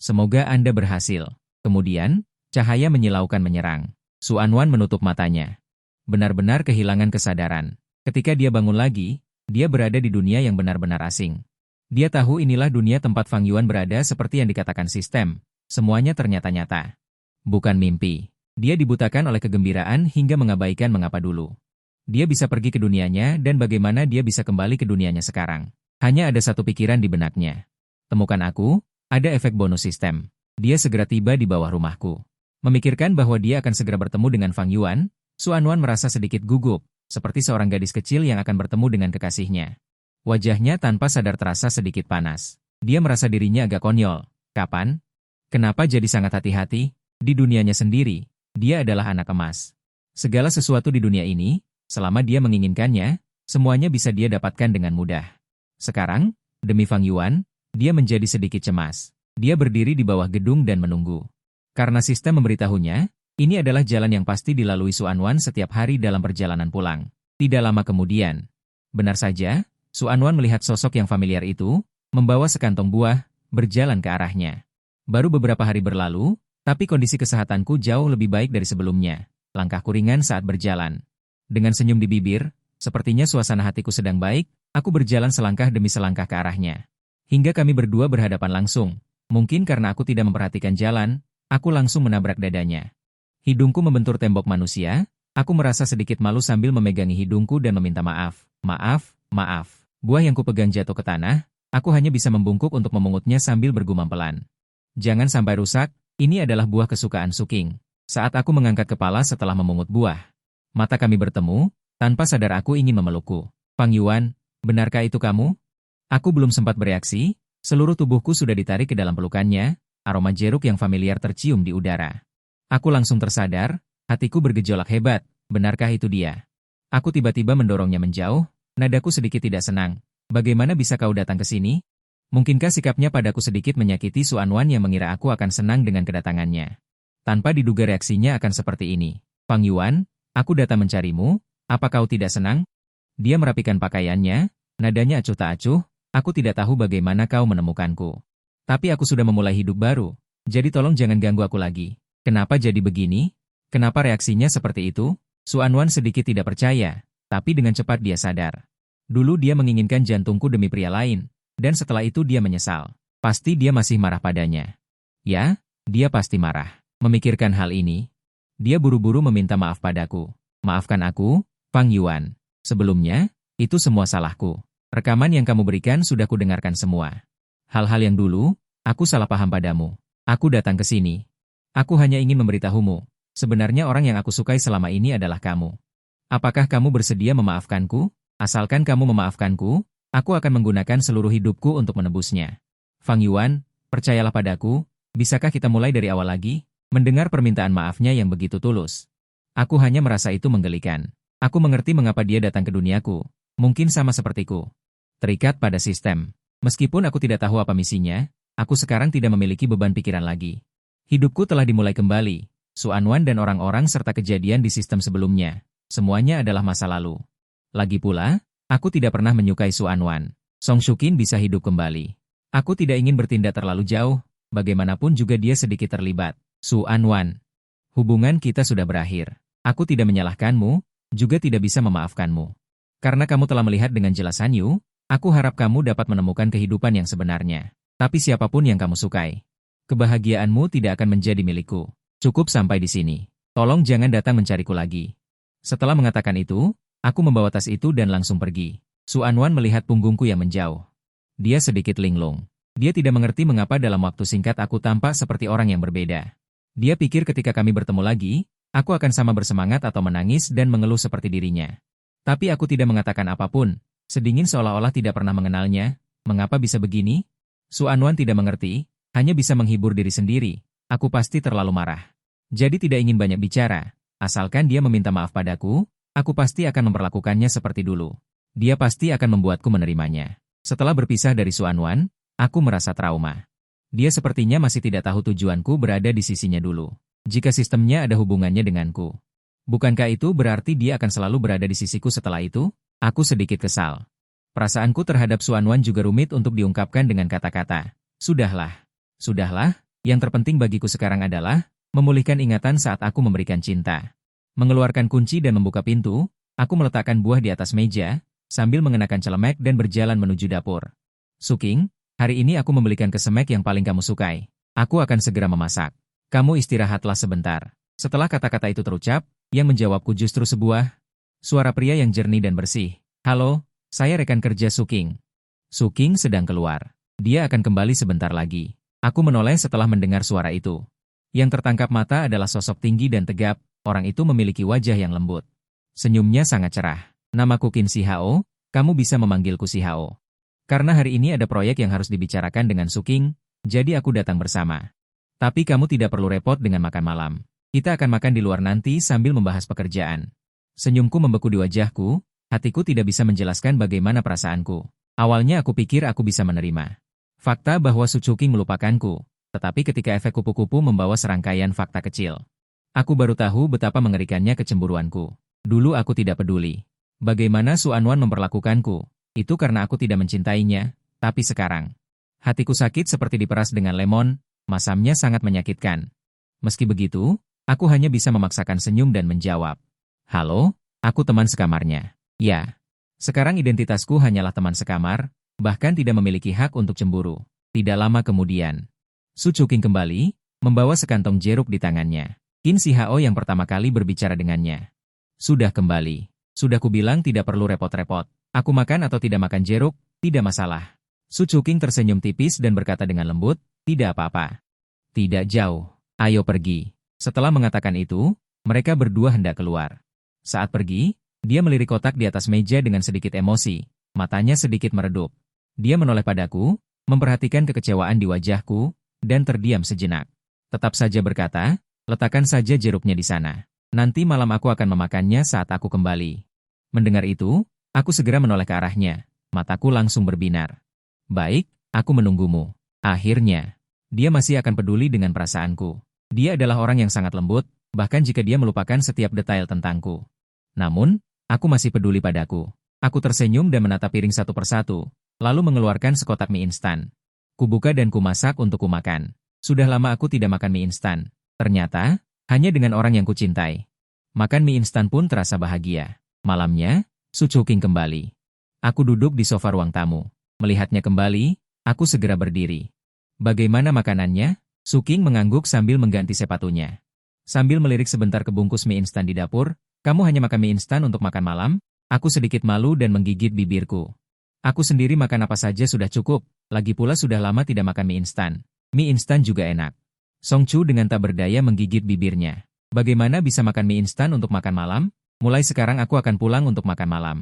Semoga Anda berhasil. Kemudian, cahaya menyilaukan menyerang. Xuanwan menutup matanya. Benar-benar kehilangan kesadaran. Ketika dia bangun lagi, dia berada di dunia yang benar-benar asing. Dia tahu inilah dunia tempat Fang Yuan berada seperti yang dikatakan sistem. Semuanya ternyata nyata. Bukan mimpi. Dia dibutakan oleh kegembiraan hingga mengabaikan mengapa dulu. Dia bisa pergi ke dunianya dan bagaimana dia bisa kembali ke dunianya sekarang. Hanya ada satu pikiran di benaknya. Temukan aku, ada efek bonus sistem. Dia segera tiba di bawah rumahku. Memikirkan bahwa dia akan segera bertemu dengan Fang Yuan, Su Anwan merasa sedikit gugup, seperti seorang gadis kecil yang akan bertemu dengan kekasihnya. Wajahnya tanpa sadar terasa sedikit panas. Dia merasa dirinya agak konyol. Kapan? Kenapa jadi sangat hati-hati? Di dunianya sendiri, dia adalah anak emas. Segala sesuatu di dunia ini, selama dia menginginkannya, semuanya bisa dia dapatkan dengan mudah. Sekarang, demi Fang Yuan, dia menjadi sedikit cemas. Dia berdiri di bawah gedung dan menunggu. Karena sistem memberitahunya, ini adalah jalan yang pasti dilalui Su Anwan setiap hari dalam perjalanan pulang. Tidak lama kemudian. Benar saja, Su Anwan melihat sosok yang familiar itu, membawa sekantong buah, berjalan ke arahnya. Baru beberapa hari berlalu, tapi kondisi kesehatanku jauh lebih baik dari sebelumnya. Langkahku ringan saat berjalan. Dengan senyum di bibir, sepertinya suasana hatiku sedang baik, aku berjalan selangkah demi selangkah ke arahnya. Hingga kami berdua berhadapan langsung. Mungkin karena aku tidak memperhatikan jalan, aku langsung menabrak dadanya. Hidungku membentur tembok manusia, aku merasa sedikit malu sambil memegangi hidungku dan meminta maaf. Maaf, maaf. Buah yang kupegang jatuh ke tanah, aku hanya bisa membungkuk untuk memungutnya sambil bergumam pelan. Jangan sampai rusak, ini adalah buah kesukaan Suking. Saat aku mengangkat kepala setelah memungut buah, mata kami bertemu, tanpa sadar aku ingin memelukku. Fang Yuan, benarkah itu kamu? Aku belum sempat bereaksi, seluruh tubuhku sudah ditarik ke dalam pelukannya, aroma jeruk yang familiar tercium di udara. Aku langsung tersadar, hatiku bergejolak hebat, benarkah itu dia? Aku tiba-tiba mendorongnya menjauh, nadaku sedikit tidak senang. Bagaimana bisa kau datang ke sini? Mungkinkah sikapnya padaku sedikit menyakiti Su Anwan yang mengira aku akan senang dengan kedatangannya? Tanpa diduga reaksinya akan seperti ini. Fang Yuan, aku datang mencarimu, apa kau tidak senang? Dia merapikan pakaiannya, nadanya acuh tak acuh. Aku tidak tahu bagaimana kau menemukanku. Tapi aku sudah memulai hidup baru, jadi tolong jangan ganggu aku lagi. Kenapa jadi begini? Kenapa reaksinya seperti itu? Su Anwan sedikit tidak percaya, tapi dengan cepat dia sadar. Dulu dia menginginkan jantungku demi pria lain, dan setelah itu dia menyesal. Pasti dia masih marah padanya. Ya, dia pasti marah. Memikirkan hal ini, dia buru-buru meminta maaf padaku. Maafkan aku, Fang Yuan. Sebelumnya, itu semua salahku. Rekaman yang kamu berikan sudah kudengarkan semua. Hal-hal yang dulu, aku salah paham padamu. Aku datang ke sini. Aku hanya ingin memberitahumu, sebenarnya orang yang aku sukai selama ini adalah kamu. Apakah kamu bersedia memaafkanku? Asalkan kamu memaafkanku, aku akan menggunakan seluruh hidupku untuk menebusnya. Fang Yuan, percayalah padaku, bisakah kita mulai dari awal lagi? Mendengar permintaan maafnya yang begitu tulus. Aku hanya merasa itu menggelikan. Aku mengerti mengapa dia datang ke duniaku. Mungkin sama sepertiku. Terikat pada sistem. Meskipun aku tidak tahu apa misinya, aku sekarang tidak memiliki beban pikiran lagi. Hidupku telah dimulai kembali. Su Anwan dan orang-orang serta kejadian di sistem sebelumnya. Semuanya adalah masa lalu. Lagi pula, aku tidak pernah menyukai Su Anwan. Song Shuqin bisa hidup kembali. Aku tidak ingin bertindak terlalu jauh, bagaimanapun juga dia sedikit terlibat. Su Anwan, hubungan kita sudah berakhir. Aku tidak menyalahkanmu, juga tidak bisa memaafkanmu. Karena kamu telah melihat dengan jelas Hanyu, aku harap kamu dapat menemukan kehidupan yang sebenarnya. Tapi siapapun yang kamu sukai, kebahagiaanmu tidak akan menjadi milikku. Cukup sampai di sini. Tolong jangan datang mencariku lagi. Setelah mengatakan itu, aku membawa tas itu dan langsung pergi. Su Anwan melihat punggungku yang menjauh. Dia sedikit linglung. Dia tidak mengerti mengapa dalam waktu singkat aku tampak seperti orang yang berbeda. Dia pikir ketika kami bertemu lagi, aku akan sama bersemangat atau menangis dan mengeluh seperti dirinya. Tapi aku tidak mengatakan apapun, sedingin seolah-olah tidak pernah mengenalnya. Mengapa bisa begini? Su Anwan tidak mengerti, hanya bisa menghibur diri sendiri. Aku pasti terlalu marah. Jadi tidak ingin banyak bicara. Asalkan dia meminta maaf padaku, aku pasti akan memperlakukannya seperti dulu. Dia pasti akan membuatku menerimanya. Setelah berpisah dari Su Anwan, aku merasa trauma. Dia sepertinya masih tidak tahu tujuanku berada di sisinya dulu. Jika sistemnya ada hubungannya denganku. Bukankah itu berarti dia akan selalu berada di sisiku setelah itu? Aku sedikit kesal. Perasaanku terhadap Su Anwan juga rumit untuk diungkapkan dengan kata-kata. Sudahlah. Sudahlah, yang terpenting bagiku sekarang adalah memulihkan ingatan saat aku memberikan cinta. Mengeluarkan kunci dan membuka pintu, aku meletakkan buah di atas meja, sambil mengenakan celemek dan berjalan menuju dapur. Suking, hari ini aku membelikan kesemek yang paling kamu sukai. Aku akan segera memasak. Kamu istirahatlah sebentar. Setelah kata-kata itu terucap, yang menjawabku justru sebuah suara pria yang jernih dan bersih. Halo, saya rekan kerja Suking. Su Qing sedang keluar. Dia akan kembali sebentar lagi. Aku menoleh setelah mendengar suara itu. Yang tertangkap mata adalah sosok tinggi dan tegap, orang itu memiliki wajah yang lembut. Senyumnya sangat cerah. Namaku Qin Si Hao, kamu bisa memanggilku Si Hao. Karena hari ini ada proyek yang harus dibicarakan dengan Su Qing, jadi aku datang bersama. Tapi kamu tidak perlu repot dengan makan malam. Kita akan makan di luar nanti sambil membahas pekerjaan. Senyumku membeku di wajahku, hatiku tidak bisa menjelaskan bagaimana perasaanku. Awalnya aku pikir aku bisa menerima fakta bahwa Su Qing melupakanku, tetapi ketika efek kupu-kupu membawa serangkaian fakta kecil, aku baru tahu betapa mengerikannya kecemburuanku. Dulu aku tidak peduli bagaimana Su Anwan memperlakukanku, itu karena aku tidak mencintainya, tapi sekarang, hatiku sakit seperti diperas dengan lemon, masamnya sangat menyakitkan. Meski begitu, aku hanya bisa memaksakan senyum dan menjawab, "Halo, aku teman sekamarnya." Ya, sekarang identitasku hanyalah teman sekamar, bahkan tidak memiliki hak untuk cemburu. Tidak lama kemudian, Su Qing kembali, membawa sekantong jeruk di tangannya. Qin Si Hao yang pertama kali berbicara dengannya. Sudah kembali. Sudah kubilang tidak perlu repot-repot. Aku makan atau tidak makan jeruk, tidak masalah. Su Qing tersenyum tipis dan berkata dengan lembut, tidak apa-apa. Tidak jauh. Ayo pergi. Setelah mengatakan itu, mereka berdua hendak keluar. Saat pergi, dia melirik kotak di atas meja dengan sedikit emosi, matanya sedikit meredup. Dia menoleh padaku, memperhatikan kekecewaan di wajahku, dan terdiam sejenak. Tetap saja berkata, letakkan saja jeruknya di sana. Nanti malam aku akan memakannya saat aku kembali. Mendengar itu, aku segera menoleh ke arahnya. Mataku langsung berbinar. Baik, aku menunggumu. Akhirnya, dia masih akan peduli dengan perasaanku. Dia adalah orang yang sangat lembut, bahkan jika dia melupakan setiap detail tentangku. Namun, aku masih peduli padaku. Aku tersenyum dan menata piring satu persatu, lalu mengeluarkan sekotak mie instan. Kubuka dan kumasak untuk kumakan. Sudah lama aku tidak makan mie instan. Ternyata, hanya dengan orang yang kucintai. Makan mie instan pun terasa bahagia. Malamnya, Su Qing kembali. Aku duduk di sofa ruang tamu. Melihatnya kembali, aku segera berdiri. Bagaimana makanannya? Su Qing mengangguk sambil mengganti sepatunya. Sambil melirik sebentar ke bungkus mie instan di dapur, kamu hanya makan mie instan untuk makan malam? Aku sedikit malu dan menggigit bibirku. Aku sendiri makan apa saja sudah cukup, lagi pula sudah lama tidak makan mie instan. Mie instan juga enak. Song Chu dengan tak berdaya menggigit bibirnya. Bagaimana bisa makan mie instan untuk makan malam? Mulai sekarang aku akan pulang untuk makan malam.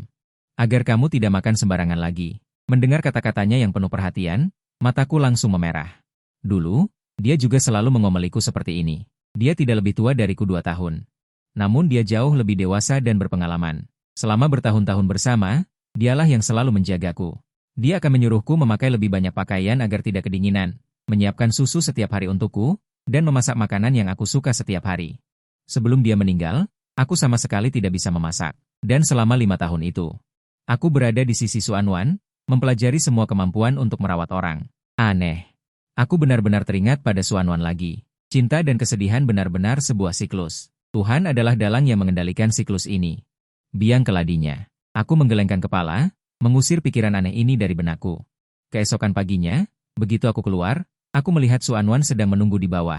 Agar kamu tidak makan sembarangan lagi. Mendengar kata-katanya yang penuh perhatian, mataku langsung memerah. Dulu, dia juga selalu mengomeliku seperti ini. Dia tidak lebih tua dariku 2 tahun. Namun dia jauh lebih dewasa dan berpengalaman. Selama bertahun-tahun bersama, dialah yang selalu menjagaku. Dia akan menyuruhku memakai lebih banyak pakaian agar tidak kedinginan, menyiapkan susu setiap hari untukku, dan memasak makanan yang aku suka setiap hari. Sebelum dia meninggal, aku sama sekali tidak bisa memasak. Dan selama 5 tahun itu, aku berada di sisi Su Anwan, mempelajari semua kemampuan untuk merawat orang. Aneh. Aku benar-benar teringat pada Su Anwan lagi. Cinta dan kesedihan benar-benar sebuah siklus. Tuhan adalah dalang yang mengendalikan siklus ini. Biang keladinya. Aku menggelengkan kepala, mengusir pikiran aneh ini dari benakku. Keesokan paginya, begitu aku keluar, aku melihat Su Anwan sedang menunggu di bawah.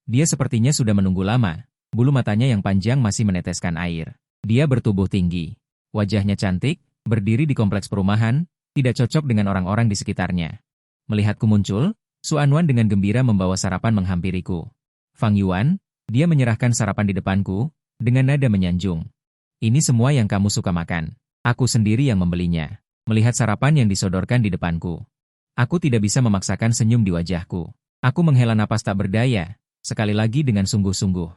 Dia sepertinya sudah menunggu lama. Bulu matanya yang panjang masih meneteskan air. Dia bertubuh tinggi. Wajahnya cantik, berdiri di kompleks perumahan, tidak cocok dengan orang-orang di sekitarnya. Melihatku muncul, Su Anwan dengan gembira membawa sarapan menghampiriku. Fang Yuan, dia menyerahkan sarapan di depanku, dengan nada menyanjung. Ini semua yang kamu suka makan. Aku sendiri yang membelinya. Melihat sarapan yang disodorkan di depanku, aku tidak bisa memaksakan senyum di wajahku. Aku menghela napas tak berdaya, sekali lagi dengan sungguh-sungguh.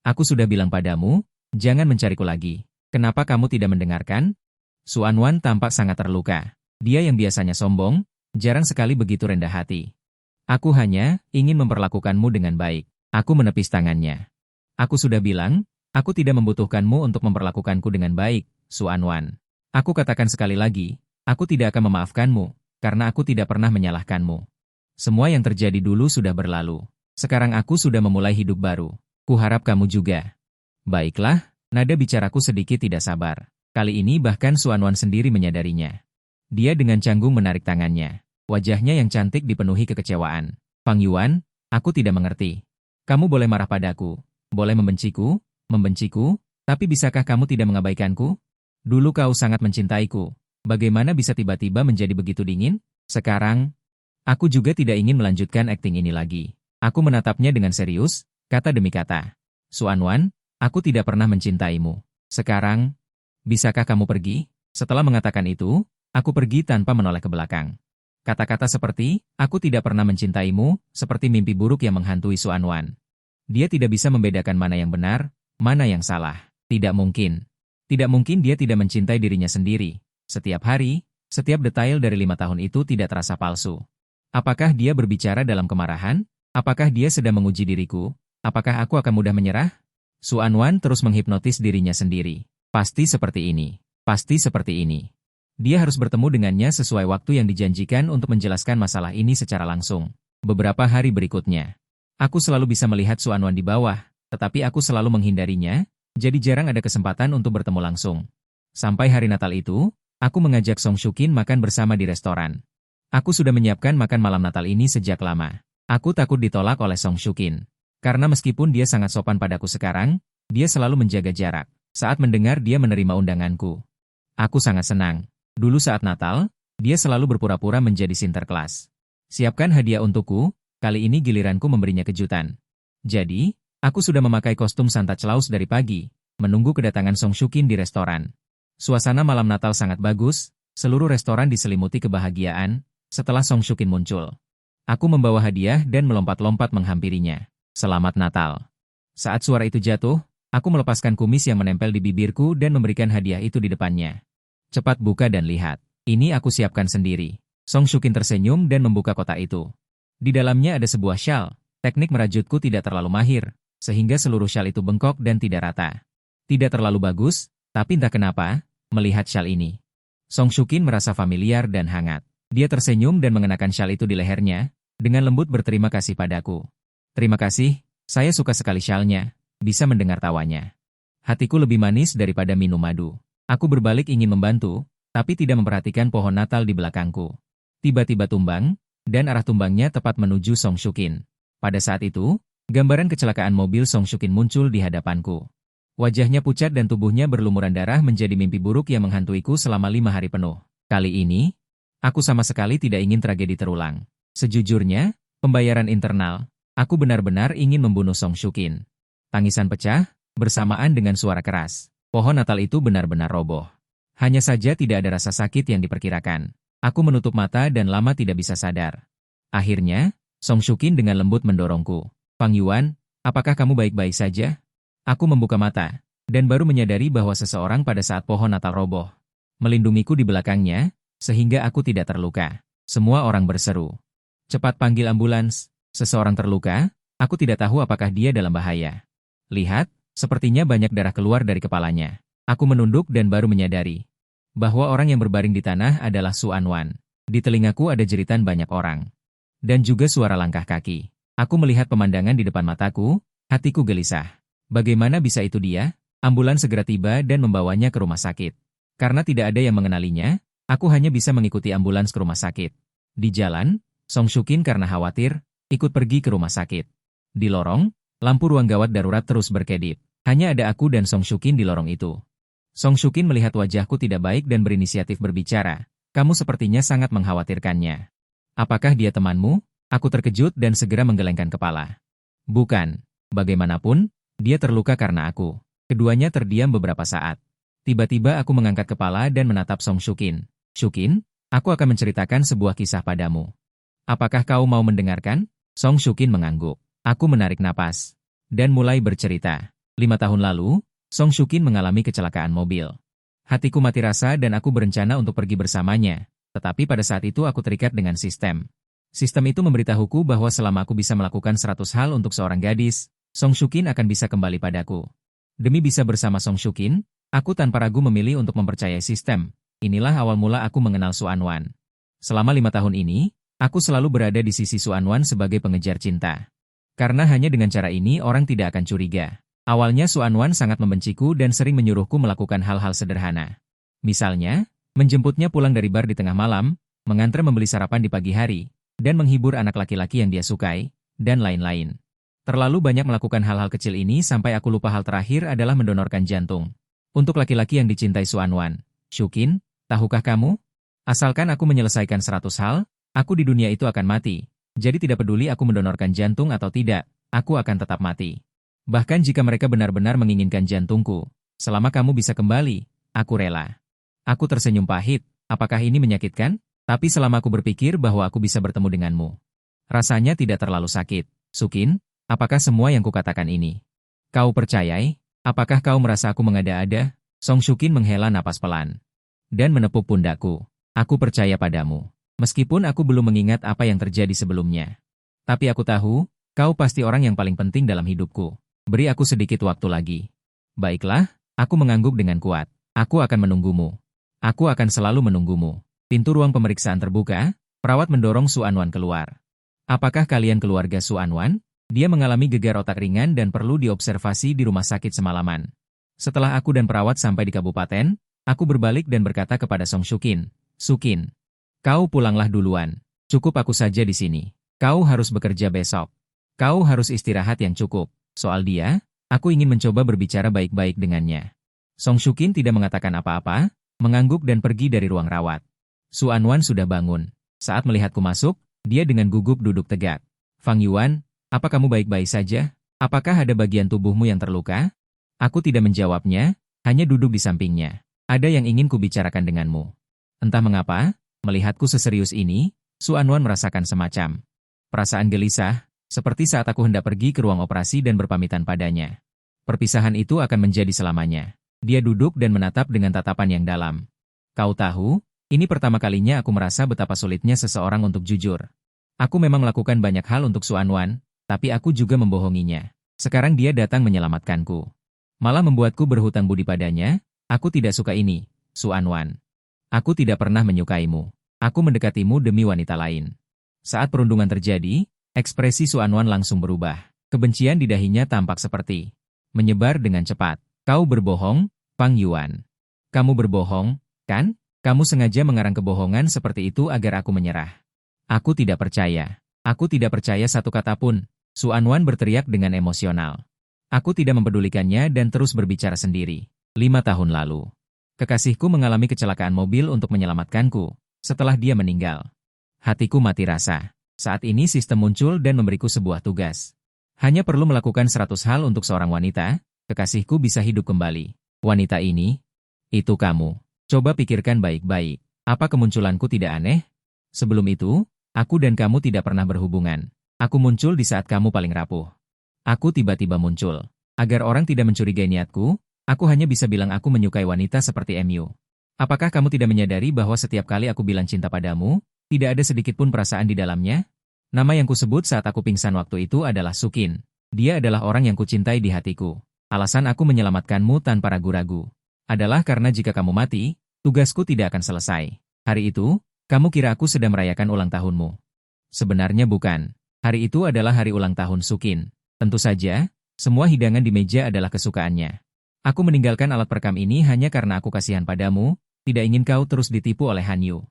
Aku sudah bilang padamu, jangan mencariku lagi. Kenapa kamu tidak mendengarkan? Su Anwan tampak sangat terluka. Dia yang biasanya sombong, jarang sekali begitu rendah hati. Aku hanya ingin memperlakukanmu dengan baik. Aku menepis tangannya. Aku sudah bilang, aku tidak membutuhkanmu untuk memperlakukanku dengan baik, Su Anwan. Aku katakan sekali lagi, aku tidak akan memaafkanmu, karena aku tidak pernah menyalahkanmu. Semua yang terjadi dulu sudah berlalu. Sekarang aku sudah memulai hidup baru. Kuharap kamu juga. Baiklah, nada bicaraku sedikit tidak sabar. Kali ini bahkan Su Anwan sendiri menyadarinya. Dia dengan canggung menarik tangannya. Wajahnya yang cantik dipenuhi kekecewaan. Fang Yuan, aku tidak mengerti. Kamu boleh marah padaku, boleh membenciku, tapi bisakah kamu tidak mengabaikanku? Dulu kau sangat mencintaiku. Bagaimana bisa tiba-tiba menjadi begitu dingin? Sekarang, aku juga tidak ingin melanjutkan akting ini lagi. Aku menatapnya dengan serius, kata demi kata. Xuanwan, aku tidak pernah mencintaimu. Sekarang, bisakah kamu pergi? Setelah mengatakan itu, aku pergi tanpa menoleh ke belakang. Kata-kata seperti, aku tidak pernah mencintaimu, seperti mimpi buruk yang menghantui Xuanwan. Dia tidak bisa membedakan mana yang benar, mana yang salah. Tidak mungkin. Tidak mungkin dia tidak mencintai dirinya sendiri. Setiap hari, setiap detail dari 5 tahun itu tidak terasa palsu. Apakah dia berbicara dalam kemarahan? Apakah dia sedang menguji diriku? Apakah aku akan mudah menyerah? Xuanwan terus menghipnotis dirinya sendiri. Pasti seperti ini. Pasti seperti ini. Dia harus bertemu dengannya sesuai waktu yang dijanjikan untuk menjelaskan masalah ini secara langsung. Beberapa hari berikutnya, aku selalu bisa melihat Xuanwan di bawah, tetapi aku selalu menghindarinya, jadi jarang ada kesempatan untuk bertemu langsung. Sampai hari Natal itu, aku mengajak Song Shukin makan bersama di restoran. Aku sudah menyiapkan makan malam Natal ini sejak lama. Aku takut ditolak oleh Song Shukin. Karena meskipun dia sangat sopan padaku sekarang, dia selalu menjaga jarak. Saat mendengar dia menerima undanganku, aku sangat senang. Dulu saat Natal, dia selalu berpura-pura menjadi sinterklas. Siapkan hadiah untukku, kali ini giliranku memberinya kejutan. Jadi, aku sudah memakai kostum Santa Claus dari pagi, menunggu kedatangan Song Shukin di restoran. Suasana malam Natal sangat bagus, seluruh restoran diselimuti kebahagiaan, setelah Song Shukin muncul. Aku membawa hadiah dan melompat-lompat menghampirinya. Selamat Natal. Saat suara itu jatuh, aku melepaskan kumis yang menempel di bibirku dan memberikan hadiah itu di depannya. Cepat buka dan lihat. Ini aku siapkan sendiri. Song Shukin tersenyum dan membuka kotak itu. Di dalamnya ada sebuah syal. Teknik merajutku tidak terlalu mahir, sehingga seluruh syal itu bengkok dan tidak rata. Tidak terlalu bagus, tapi entah kenapa, melihat syal ini, Song Shukin merasa familiar dan hangat. Dia tersenyum dan mengenakan syal itu di lehernya, dengan lembut berterima kasih padaku. Terima kasih, saya suka sekali syalnya, bisa mendengar tawanya. Hatiku lebih manis daripada minum madu. Aku berbalik ingin membantu, tapi tidak memperhatikan pohon Natal di belakangku. Tiba-tiba tumbang, dan arah tumbangnya tepat menuju Song Shukin. Pada saat itu, gambaran kecelakaan mobil Song Shukin muncul di hadapanku. Wajahnya pucat dan tubuhnya berlumuran darah menjadi mimpi buruk yang menghantuiku selama 5 hari penuh. Kali ini, aku sama sekali tidak ingin tragedi terulang. Sejujurnya, pembayaran internal, aku benar-benar ingin membunuh Song Shukin. Tangisan pecah, bersamaan dengan suara keras. Pohon Natal itu benar-benar roboh. Hanya saja tidak ada rasa sakit yang diperkirakan. Aku menutup mata dan lama tidak bisa sadar. Akhirnya, Song Shukin dengan lembut mendorongku. Fang Yuan, apakah kamu baik-baik saja? Aku membuka mata, dan baru menyadari bahwa seseorang pada saat pohon Natal roboh melindungiku di belakangnya, sehingga aku tidak terluka. Semua orang berseru. Cepat panggil ambulans, seseorang terluka, aku tidak tahu apakah dia dalam bahaya. Lihat, sepertinya banyak darah keluar dari kepalanya. Aku menunduk dan baru menyadari bahwa orang yang berbaring di tanah adalah Xuanwan. Di telingaku ada jeritan banyak orang. Dan juga suara langkah kaki. Aku melihat pemandangan di depan mataku, hatiku gelisah. Bagaimana bisa itu dia? Ambulans segera tiba dan membawanya ke rumah sakit. Karena tidak ada yang mengenalinya, aku hanya bisa mengikuti ambulans ke rumah sakit. Di jalan, Song Shukin karena khawatir, ikut pergi ke rumah sakit. Di lorong, lampu ruang gawat darurat terus berkedip. Hanya ada aku dan Song Shukin di lorong itu. Song Shukin melihat wajahku tidak baik dan berinisiatif berbicara. Kamu sepertinya sangat mengkhawatirkannya. Apakah dia temanmu? Aku terkejut dan segera menggelengkan kepala. Bukan. Bagaimanapun, dia terluka karena aku. Keduanya terdiam beberapa saat. Tiba-tiba aku mengangkat kepala dan menatap Song Shukin. Shukin, aku akan menceritakan sebuah kisah padamu. Apakah kau mau mendengarkan? Song Shukin mengangguk. Aku menarik napas dan mulai bercerita. 5 tahun lalu, Song Shukin mengalami kecelakaan mobil. Hatiku mati rasa dan aku berencana untuk pergi bersamanya, tetapi pada saat itu aku terikat dengan sistem. Sistem itu memberitahuku bahwa selama aku bisa melakukan 100 hal untuk seorang gadis, Song Shukin akan bisa kembali padaku. Demi bisa bersama Song Shukin, aku tanpa ragu memilih untuk mempercayai sistem. Inilah awal mula aku mengenal Xuanwan. Selama 5 tahun ini, aku selalu berada di sisi Xuanwan sebagai pengejar cinta. Karena hanya dengan cara ini orang tidak akan curiga. Awalnya Xuanwan sangat membenciku dan sering menyuruhku melakukan hal-hal sederhana. Misalnya, menjemputnya pulang dari bar di tengah malam, mengantar membeli sarapan di pagi hari, dan menghibur anak laki-laki yang dia sukai, dan lain-lain. Terlalu banyak melakukan hal-hal kecil ini sampai aku lupa hal terakhir adalah mendonorkan jantung. Untuk laki-laki yang dicintai Xuanwan. Shukin, tahukah kamu? Asalkan aku menyelesaikan 100 hal, Aku di dunia itu akan mati. Jadi tidak peduli aku mendonorkan jantung atau tidak, aku akan tetap mati. Bahkan jika mereka benar-benar menginginkan jantungku, selama kamu bisa kembali, aku rela. Aku tersenyum pahit, apakah ini menyakitkan? Tapi selama aku berpikir bahwa aku bisa bertemu denganmu. Rasanya tidak terlalu sakit. Sukin, apakah semua yang kukatakan ini? Kau percayai? Apakah kau merasa aku mengada-ada? Song Shukin menghela napas pelan dan menepuk pundakku. Aku percaya padamu. Meskipun aku belum mengingat apa yang terjadi sebelumnya. Tapi aku tahu, kau pasti orang yang paling penting dalam hidupku. Beri aku sedikit waktu lagi. Baiklah, aku mengangguk dengan kuat. Aku akan menunggumu. Aku akan selalu menunggumu. Pintu ruang pemeriksaan terbuka, perawat mendorong Su Anwan keluar. Apakah kalian keluarga Su Anwan? Dia mengalami gegar otak ringan dan perlu diobservasi di rumah sakit semalaman. Setelah aku dan perawat sampai di kabupaten, aku berbalik dan berkata kepada Song Shukin, Sukin, kau pulanglah duluan. Cukup aku saja di sini. Kau harus bekerja besok. Kau harus istirahat yang cukup. Soal dia, aku ingin mencoba berbicara baik-baik dengannya. Song Shukin tidak mengatakan apa-apa, mengangguk dan pergi dari ruang rawat. Su Anwan sudah bangun. Saat melihatku masuk, dia dengan gugup duduk tegak. Fang Yuan, apa kamu baik-baik saja? Apakah ada bagian tubuhmu yang terluka? Aku tidak menjawabnya, hanya duduk di sampingnya. Ada yang ingin kubicarakan denganmu. Entah mengapa, melihatku seserius ini, Su Anwan merasakan semacam perasaan gelisah, seperti saat aku hendak pergi ke ruang operasi dan berpamitan padanya. Perpisahan itu akan menjadi selamanya. Dia duduk dan menatap dengan tatapan yang dalam. Kau tahu, ini pertama kalinya aku merasa betapa sulitnya seseorang untuk jujur. Aku memang melakukan banyak hal untuk Su Anwan, tapi aku juga membohonginya. Sekarang dia datang menyelamatkanku. Malah membuatku berhutang budi padanya. Aku tidak suka ini, Su Anwan. Aku tidak pernah menyukaimu. Aku mendekatimu demi wanita lain. Saat perundungan terjadi, ekspresi Su Anwan langsung berubah. Kebencian di dahinya tampak seperti menyebar dengan cepat. Kau berbohong, Fang Yuan. Kamu berbohong, kan? Kamu sengaja mengarang kebohongan seperti itu agar aku menyerah. Aku tidak percaya. Aku tidak percaya satu kata pun. Su Anwan berteriak dengan emosional. Aku tidak mempedulikannya dan terus berbicara sendiri. 5 tahun lalu, kekasihku mengalami kecelakaan mobil untuk menyelamatkanku. Setelah dia meninggal, hatiku mati rasa. Saat ini sistem muncul dan memberiku sebuah tugas. Hanya perlu melakukan 100 hal untuk seorang wanita, kekasihku bisa hidup kembali. Wanita ini, itu kamu. Coba pikirkan baik-baik. Apa kemunculanku tidak aneh? Sebelum itu, aku dan kamu tidak pernah berhubungan. Aku muncul di saat kamu paling rapuh. Aku tiba-tiba muncul. Agar orang tidak mencurigai niatku, aku hanya bisa bilang aku menyukai wanita seperti MU. Apakah kamu tidak menyadari bahwa setiap kali aku bilang cinta padamu, tidak ada sedikit pun perasaan di dalamnya? Nama yang kusebut saat aku pingsan waktu itu adalah Sukin. Dia adalah orang yang kucintai di hatiku. Alasan aku menyelamatkanmu tanpa ragu-ragu adalah karena jika kamu mati, tugasku tidak akan selesai. Hari itu, kamu kira aku sedang merayakan ulang tahunmu. Sebenarnya bukan. Hari itu adalah hari ulang tahun Sukin. Tentu saja, semua hidangan di meja adalah kesukaannya. Aku meninggalkan alat perekam ini hanya karena aku kasihan padamu, tidak ingin kau terus ditipu oleh Han Yu.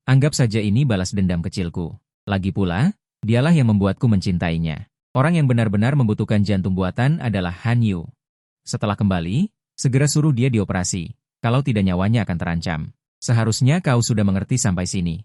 Anggap saja ini balas dendam kecilku. Lagi pula, dialah yang membuatku mencintainya. Orang yang benar-benar membutuhkan jantung buatan adalah Han Yu. Setelah kembali, segera suruh dia dioperasi. Kalau tidak nyawanya akan terancam. Seharusnya kau sudah mengerti sampai sini.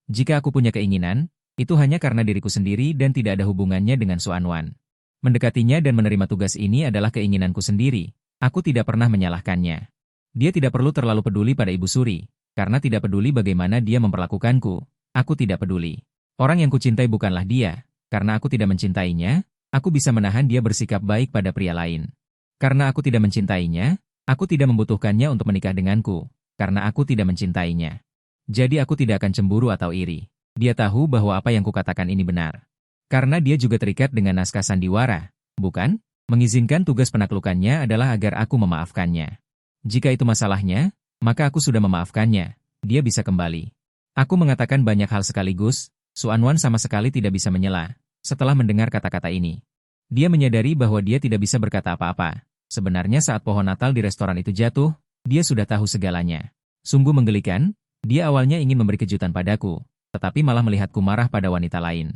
Jika aku punya keinginan, itu hanya karena diriku sendiri dan tidak ada hubungannya dengan Su Anwan. Mendekatinya dan menerima tugas ini adalah keinginanku sendiri. Aku tidak pernah menyalahkannya. Dia tidak perlu terlalu peduli pada Ibu Suri, karena tidak peduli bagaimana dia memperlakukanku. Aku tidak peduli. Orang yang kucintai bukanlah dia. Karena aku tidak mencintainya, aku bisa menahan dia bersikap baik pada pria lain. Karena aku tidak mencintainya, aku tidak membutuhkannya untuk menikah denganku. Karena aku tidak mencintainya. Jadi aku tidak akan cemburu atau iri. Dia tahu bahwa apa yang kukatakan ini benar. Karena dia juga terikat dengan naskah sandiwara, bukan? Mengizinkan tugas penaklukannya adalah agar aku memaafkannya. Jika itu masalahnya, maka aku sudah memaafkannya. Dia bisa kembali. Aku mengatakan banyak hal sekaligus, Su Anwan sama sekali tidak bisa menyela. Setelah mendengar kata-kata ini, dia menyadari bahwa dia tidak bisa berkata apa-apa. Sebenarnya saat pohon Natal di restoran itu jatuh, dia sudah tahu segalanya. Sungguh menggelikan, dia awalnya ingin memberi kejutan padaku, tetapi malah melihatku marah pada wanita lain.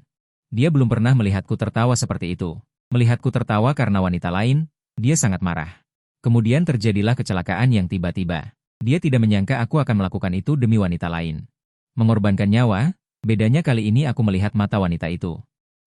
Dia belum pernah melihatku tertawa seperti itu. Melihatku tertawa karena wanita lain, dia sangat marah. Kemudian terjadilah kecelakaan yang tiba-tiba. Dia tidak menyangka aku akan melakukan itu demi wanita lain. Mengorbankan nyawa, Bedanya kali ini aku melihat mata wanita itu.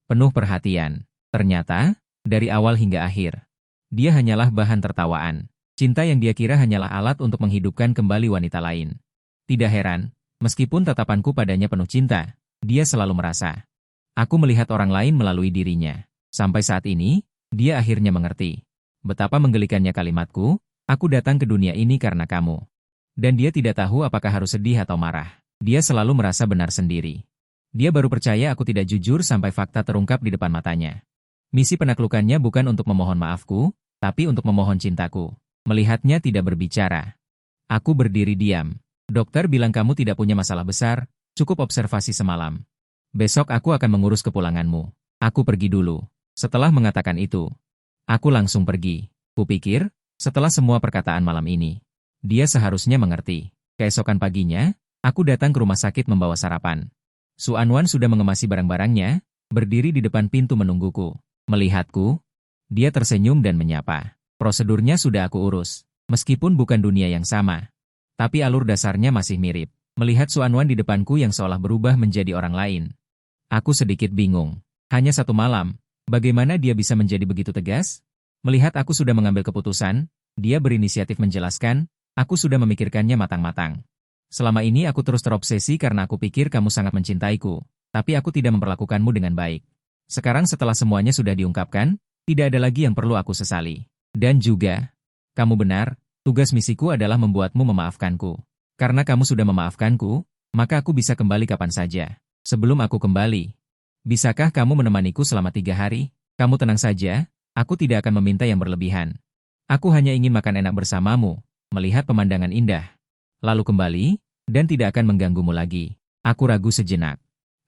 Penuh perhatian. Ternyata, dari awal hingga akhir, dia hanyalah bahan tertawaan. Cinta yang dia kira hanyalah alat untuk menghidupkan kembali wanita lain. Tidak heran, meskipun tatapanku padanya penuh cinta, dia selalu merasa, aku melihat orang lain melalui dirinya. Sampai saat ini, dia akhirnya mengerti. Betapa menggelikannya kalimatku, aku datang ke dunia ini karena kamu. Dan dia tidak tahu apakah harus sedih atau marah. Dia selalu merasa benar sendiri. Dia baru percaya aku tidak jujur sampai fakta terungkap di depan matanya. Misi penaklukannya bukan untuk memohon maafku, tapi untuk memohon cintaku. Melihatnya tidak berbicara. Aku berdiri diam. Dokter bilang kamu tidak punya masalah besar, cukup observasi semalam. Besok aku akan mengurus kepulanganmu. Aku pergi dulu. Setelah mengatakan itu, aku langsung pergi. Kupikir, setelah semua perkataan malam ini, dia seharusnya mengerti. Keesokan paginya, aku datang ke rumah sakit membawa sarapan. Su Anwan sudah mengemasi barang-barangnya, berdiri di depan pintu menungguku. Melihatku, dia tersenyum dan menyapa. Prosedurnya sudah aku urus, meskipun bukan dunia yang sama. Tapi alur dasarnya masih mirip. Melihat Su Anwan di depanku yang seolah berubah menjadi orang lain. Aku sedikit bingung. Hanya satu malam, bagaimana dia bisa menjadi begitu tegas? Melihat aku sudah mengambil keputusan, dia berinisiatif menjelaskan, aku sudah memikirkannya matang-matang. Selama ini aku terus terobsesi karena aku pikir kamu sangat mencintaiku, tapi aku tidak memperlakukanmu dengan baik. Sekarang setelah semuanya sudah diungkapkan, tidak ada lagi yang perlu aku sesali. Dan juga, kamu benar, tugas misiku adalah membuatmu memaafkanku. Karena kamu sudah memaafkanku, maka aku bisa kembali kapan saja. Sebelum aku kembali, bisakah kamu menemaniku selama 3 hari? Kamu tenang saja, aku tidak akan meminta yang berlebihan. Aku hanya ingin makan enak bersamamu, melihat pemandangan indah. Lalu kembali, dan tidak akan mengganggumu lagi. Aku ragu sejenak.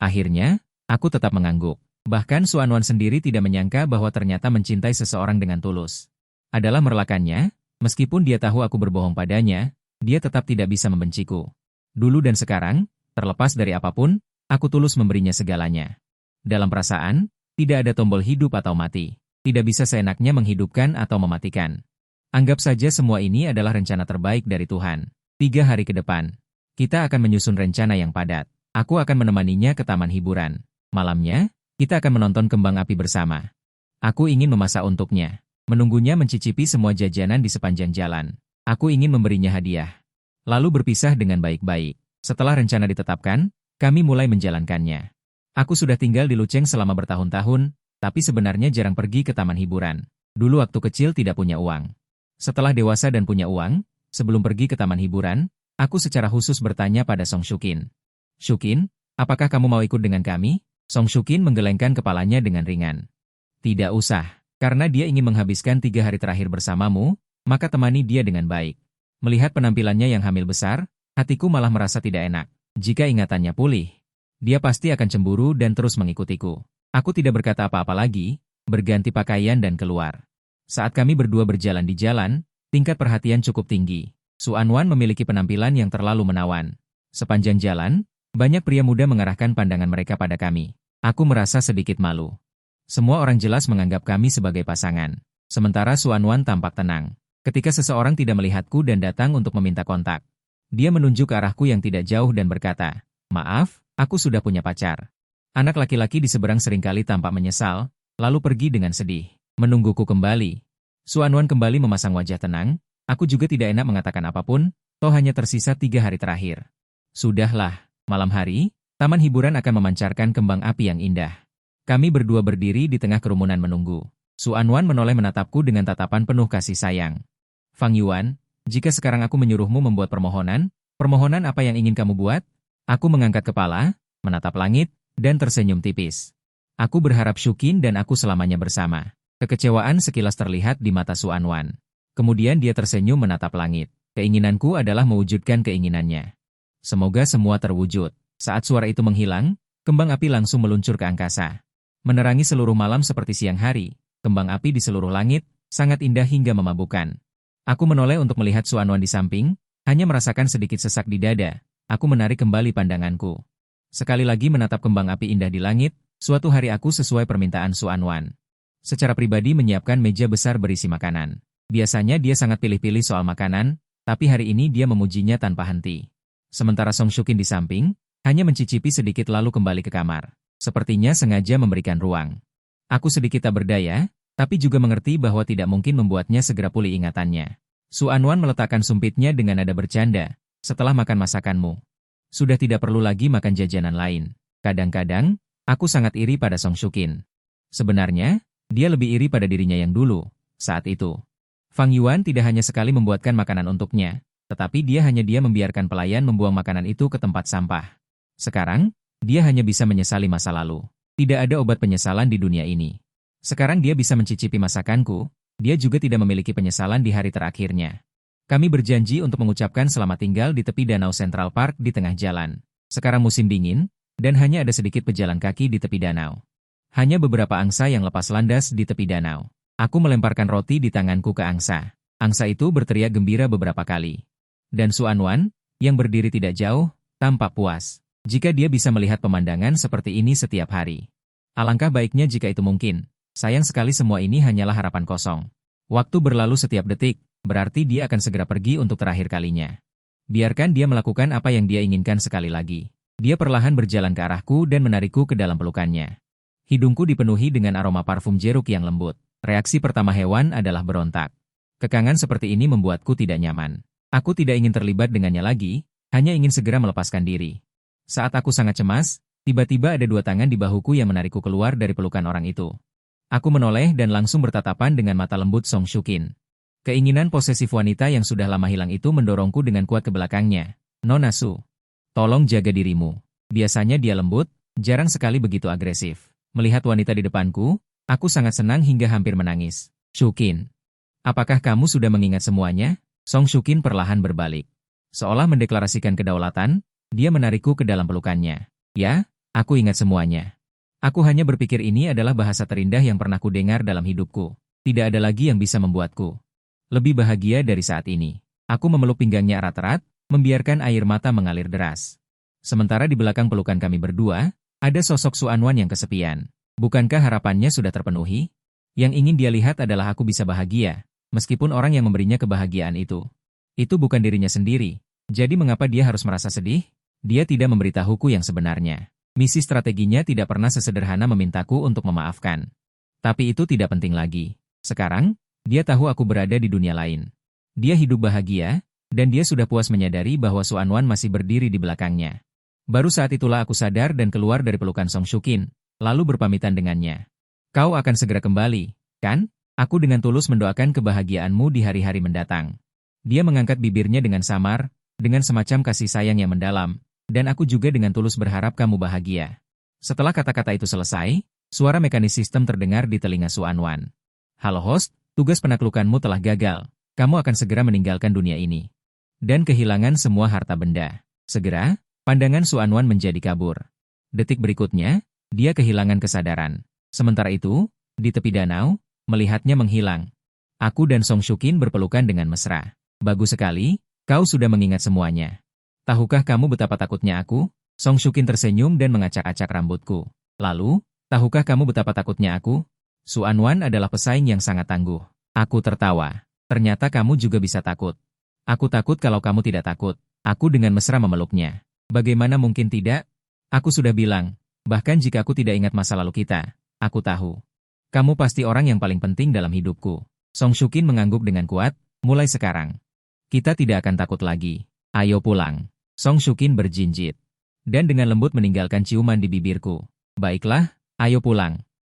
Akhirnya, aku tetap mengangguk. Bahkan Su Anwan sendiri tidak menyangka bahwa ternyata mencintai seseorang dengan tulus adalah merelakannya, meskipun dia tahu aku berbohong padanya, dia tetap tidak bisa membenciku. Dulu dan sekarang, terlepas dari apapun, aku tulus memberinya segalanya. Dalam perasaan, tidak ada tombol hidup atau mati. Tidak bisa seenaknya menghidupkan atau mematikan. Anggap saja semua ini adalah rencana terbaik dari Tuhan. 3 hari ke depan, kita akan menyusun rencana yang padat. Aku akan menemaninya ke taman hiburan. Malamnya, kita akan menonton kembang api bersama. Aku ingin memasak untuknya. Menunggunya mencicipi semua jajanan di sepanjang jalan. Aku ingin memberinya hadiah. Lalu berpisah dengan baik-baik. Setelah rencana ditetapkan, kami mulai menjalankannya. Aku sudah tinggal di Luceng selama bertahun-tahun, tapi sebenarnya jarang pergi ke taman hiburan. Dulu waktu kecil tidak punya uang. Setelah dewasa dan punya uang, sebelum pergi ke taman hiburan, aku secara khusus bertanya pada Song Shukin. Shukin, apakah kamu mau ikut dengan kami? Song Shukin menggelengkan kepalanya dengan ringan. Tidak usah, karena dia ingin menghabiskan 3 hari terakhir bersamamu, maka temani dia dengan baik. Melihat penampilannya yang hamil besar, hatiku malah merasa tidak enak. Jika ingatannya pulih, dia pasti akan cemburu dan terus mengikutiku. Aku tidak berkata apa-apa lagi, berganti pakaian dan keluar. Saat kami berdua berjalan di jalan, tingkat perhatian cukup tinggi. Su Anwan memiliki penampilan yang terlalu menawan. Sepanjang jalan, banyak pria muda mengarahkan pandangan mereka pada kami. Aku merasa sedikit malu. Semua orang jelas menganggap kami sebagai pasangan. Sementara Su Anwan tampak tenang. Ketika seseorang tidak melihatku dan datang untuk meminta kontak, dia menunjuk ke arahku yang tidak jauh dan berkata, "Maaf, aku sudah punya pacar." Anak laki-laki di seberang seringkali tampak menyesal, lalu pergi dengan sedih. Menungguku kembali. Su Anwan kembali memasang wajah tenang. Aku juga tidak enak mengatakan apapun, toh hanya tersisa 3 hari terakhir. Sudahlah, malam hari, taman hiburan akan memancarkan kembang api yang indah. Kami berdua berdiri di tengah kerumunan menunggu. Su Anwan menoleh menatapku dengan tatapan penuh kasih sayang. Fang Yuan, jika sekarang aku menyuruhmu membuat permohonan, permohonan apa yang ingin kamu buat? Aku mengangkat kepala, menatap langit, dan tersenyum tipis. Aku berharap Shukin dan aku selamanya bersama. Kekecewaan sekilas terlihat di mata Su Anwan. Kemudian dia tersenyum menatap langit. Keinginanku adalah mewujudkan keinginannya. Semoga semua terwujud. Saat suara itu menghilang, kembang api langsung meluncur ke angkasa. Menerangi seluruh malam seperti siang hari, kembang api di seluruh langit, sangat indah hingga memabukkan. Aku menoleh untuk melihat Su Anwan di samping, hanya merasakan sedikit sesak di dada. Aku menarik kembali pandanganku. Sekali lagi menatap kembang api indah di langit, suatu hari aku sesuai permintaan Su Anwan. Secara pribadi menyiapkan meja besar berisi makanan. Biasanya dia sangat pilih-pilih soal makanan, tapi hari ini dia memujinya tanpa henti. Sementara Song Shukin di samping, Hanya mencicipi sedikit lalu kembali ke kamar. Sepertinya sengaja memberikan ruang. Aku sedikit tak berdaya, tapi juga mengerti bahwa tidak mungkin membuatnya segera pulih ingatannya. Su Anwan meletakkan sumpitnya dengan nada bercanda. Setelah makan masakanmu, sudah tidak perlu lagi makan jajanan lain. Kadang-kadang, aku sangat iri pada Song Shukin. Sebenarnya, dia lebih iri pada dirinya yang dulu, saat itu. Fang Yuan tidak hanya sekali membuatkan makanan untuknya, tetapi dia membiarkan pelayan membuang makanan itu ke tempat sampah. Sekarang, dia hanya bisa menyesali masa lalu. Tidak ada obat penyesalan di dunia ini. Sekarang dia bisa mencicipi masakanku, dia juga tidak memiliki penyesalan di hari terakhirnya. Kami berjanji untuk mengucapkan selamat tinggal di tepi danau Central Park di tengah jalan. Sekarang musim dingin, dan hanya ada sedikit pejalan kaki di tepi danau. Hanya beberapa angsa yang lepas landas di tepi danau. Aku melemparkan roti di tanganku ke angsa. Angsa itu berteriak gembira beberapa kali. Dan Su Anwan, yang berdiri tidak jauh, tampak puas. Jika dia bisa melihat pemandangan seperti ini setiap hari. Alangkah baiknya jika itu mungkin. Sayang sekali semua ini hanyalah harapan kosong. Waktu berlalu setiap detik, berarti dia akan segera pergi untuk terakhir kalinya. Biarkan dia melakukan apa yang dia inginkan sekali lagi. Dia perlahan berjalan ke arahku dan menarikku ke dalam pelukannya. Hidungku dipenuhi dengan aroma parfum jeruk yang lembut. Reaksi pertama hewan adalah berontak. Kekangan seperti ini membuatku tidak nyaman. Aku tidak ingin terlibat dengannya lagi, hanya ingin segera melepaskan diri. Saat aku sangat cemas, tiba-tiba ada dua tangan di bahuku yang menarikku keluar dari pelukan orang itu. Aku menoleh dan langsung bertatapan dengan mata lembut Song Shukin. Keinginan posesif wanita yang sudah lama hilang itu mendorongku dengan kuat ke belakangnya. Nona Su, tolong jaga dirimu. Biasanya dia lembut, jarang sekali begitu agresif. Melihat wanita di depanku, aku sangat senang hingga hampir menangis. Shukin, apakah kamu sudah mengingat semuanya? Song Shukin perlahan berbalik. Seolah mendeklarasikan kedaulatan, dia menarikku ke dalam pelukannya. Ya, aku ingat semuanya. Aku hanya berpikir ini adalah bahasa terindah yang pernah kudengar dalam hidupku. Tidak ada lagi yang bisa membuatku lebih bahagia dari saat ini. Aku memeluk pinggangnya erat-erat, membiarkan air mata mengalir deras. Sementara di belakang pelukan kami berdua, ada sosok Su Anwan yang kesepian. Bukankah harapannya sudah terpenuhi? Yang ingin dia lihat adalah aku bisa bahagia, meskipun orang yang memberinya kebahagiaan itu bukan dirinya sendiri. Jadi mengapa dia harus merasa sedih? Dia tidak memberitahuku yang sebenarnya. Misi strateginya tidak pernah sesederhana memintaku untuk memaafkan. Tapi itu tidak penting lagi. Sekarang, dia tahu aku berada di dunia lain. Dia hidup bahagia, dan dia sudah puas menyadari bahwa Su Anwan masih berdiri di belakangnya. Baru saat itulah aku sadar dan keluar dari pelukan Song Shukin, lalu berpamitan dengannya. Kau akan segera kembali, kan? Aku dengan tulus mendoakan kebahagiaanmu di hari-hari mendatang. Dia mengangkat bibirnya dengan samar, dengan semacam kasih sayang yang mendalam. Dan aku juga dengan tulus berharap kamu bahagia. Setelah kata-kata itu selesai, suara mekanis sistem terdengar di telinga Su Anwan. Halo host, tugas penaklukanmu telah gagal. Kamu akan segera meninggalkan dunia ini. Dan kehilangan semua harta benda. Segera, pandangan Su Anwan menjadi kabur. Detik berikutnya, dia kehilangan kesadaran. Sementara itu, di tepi danau, melihatnya menghilang. Aku dan Song Shukin berpelukan dengan mesra. Bagus sekali, kau sudah mengingat semuanya. Tahukah kamu betapa takutnya aku? Song Shukin tersenyum dan mengacak-acak rambutku. Lalu, tahukah kamu betapa takutnya aku? Su Anwan adalah pesaing yang sangat tangguh. Aku tertawa. Ternyata kamu juga bisa takut. Aku takut kalau kamu tidak takut. Aku dengan mesra memeluknya. Bagaimana mungkin tidak? Aku sudah bilang, bahkan jika aku tidak ingat masa lalu kita, aku tahu. Kamu pasti orang yang paling penting dalam hidupku. Song Shukin mengangguk dengan kuat, mulai sekarang. Kita tidak akan takut lagi. Ayo pulang. Song Shukin berjinjit. Dan dengan lembut meninggalkan ciuman di bibirku. Baiklah, ayo pulang.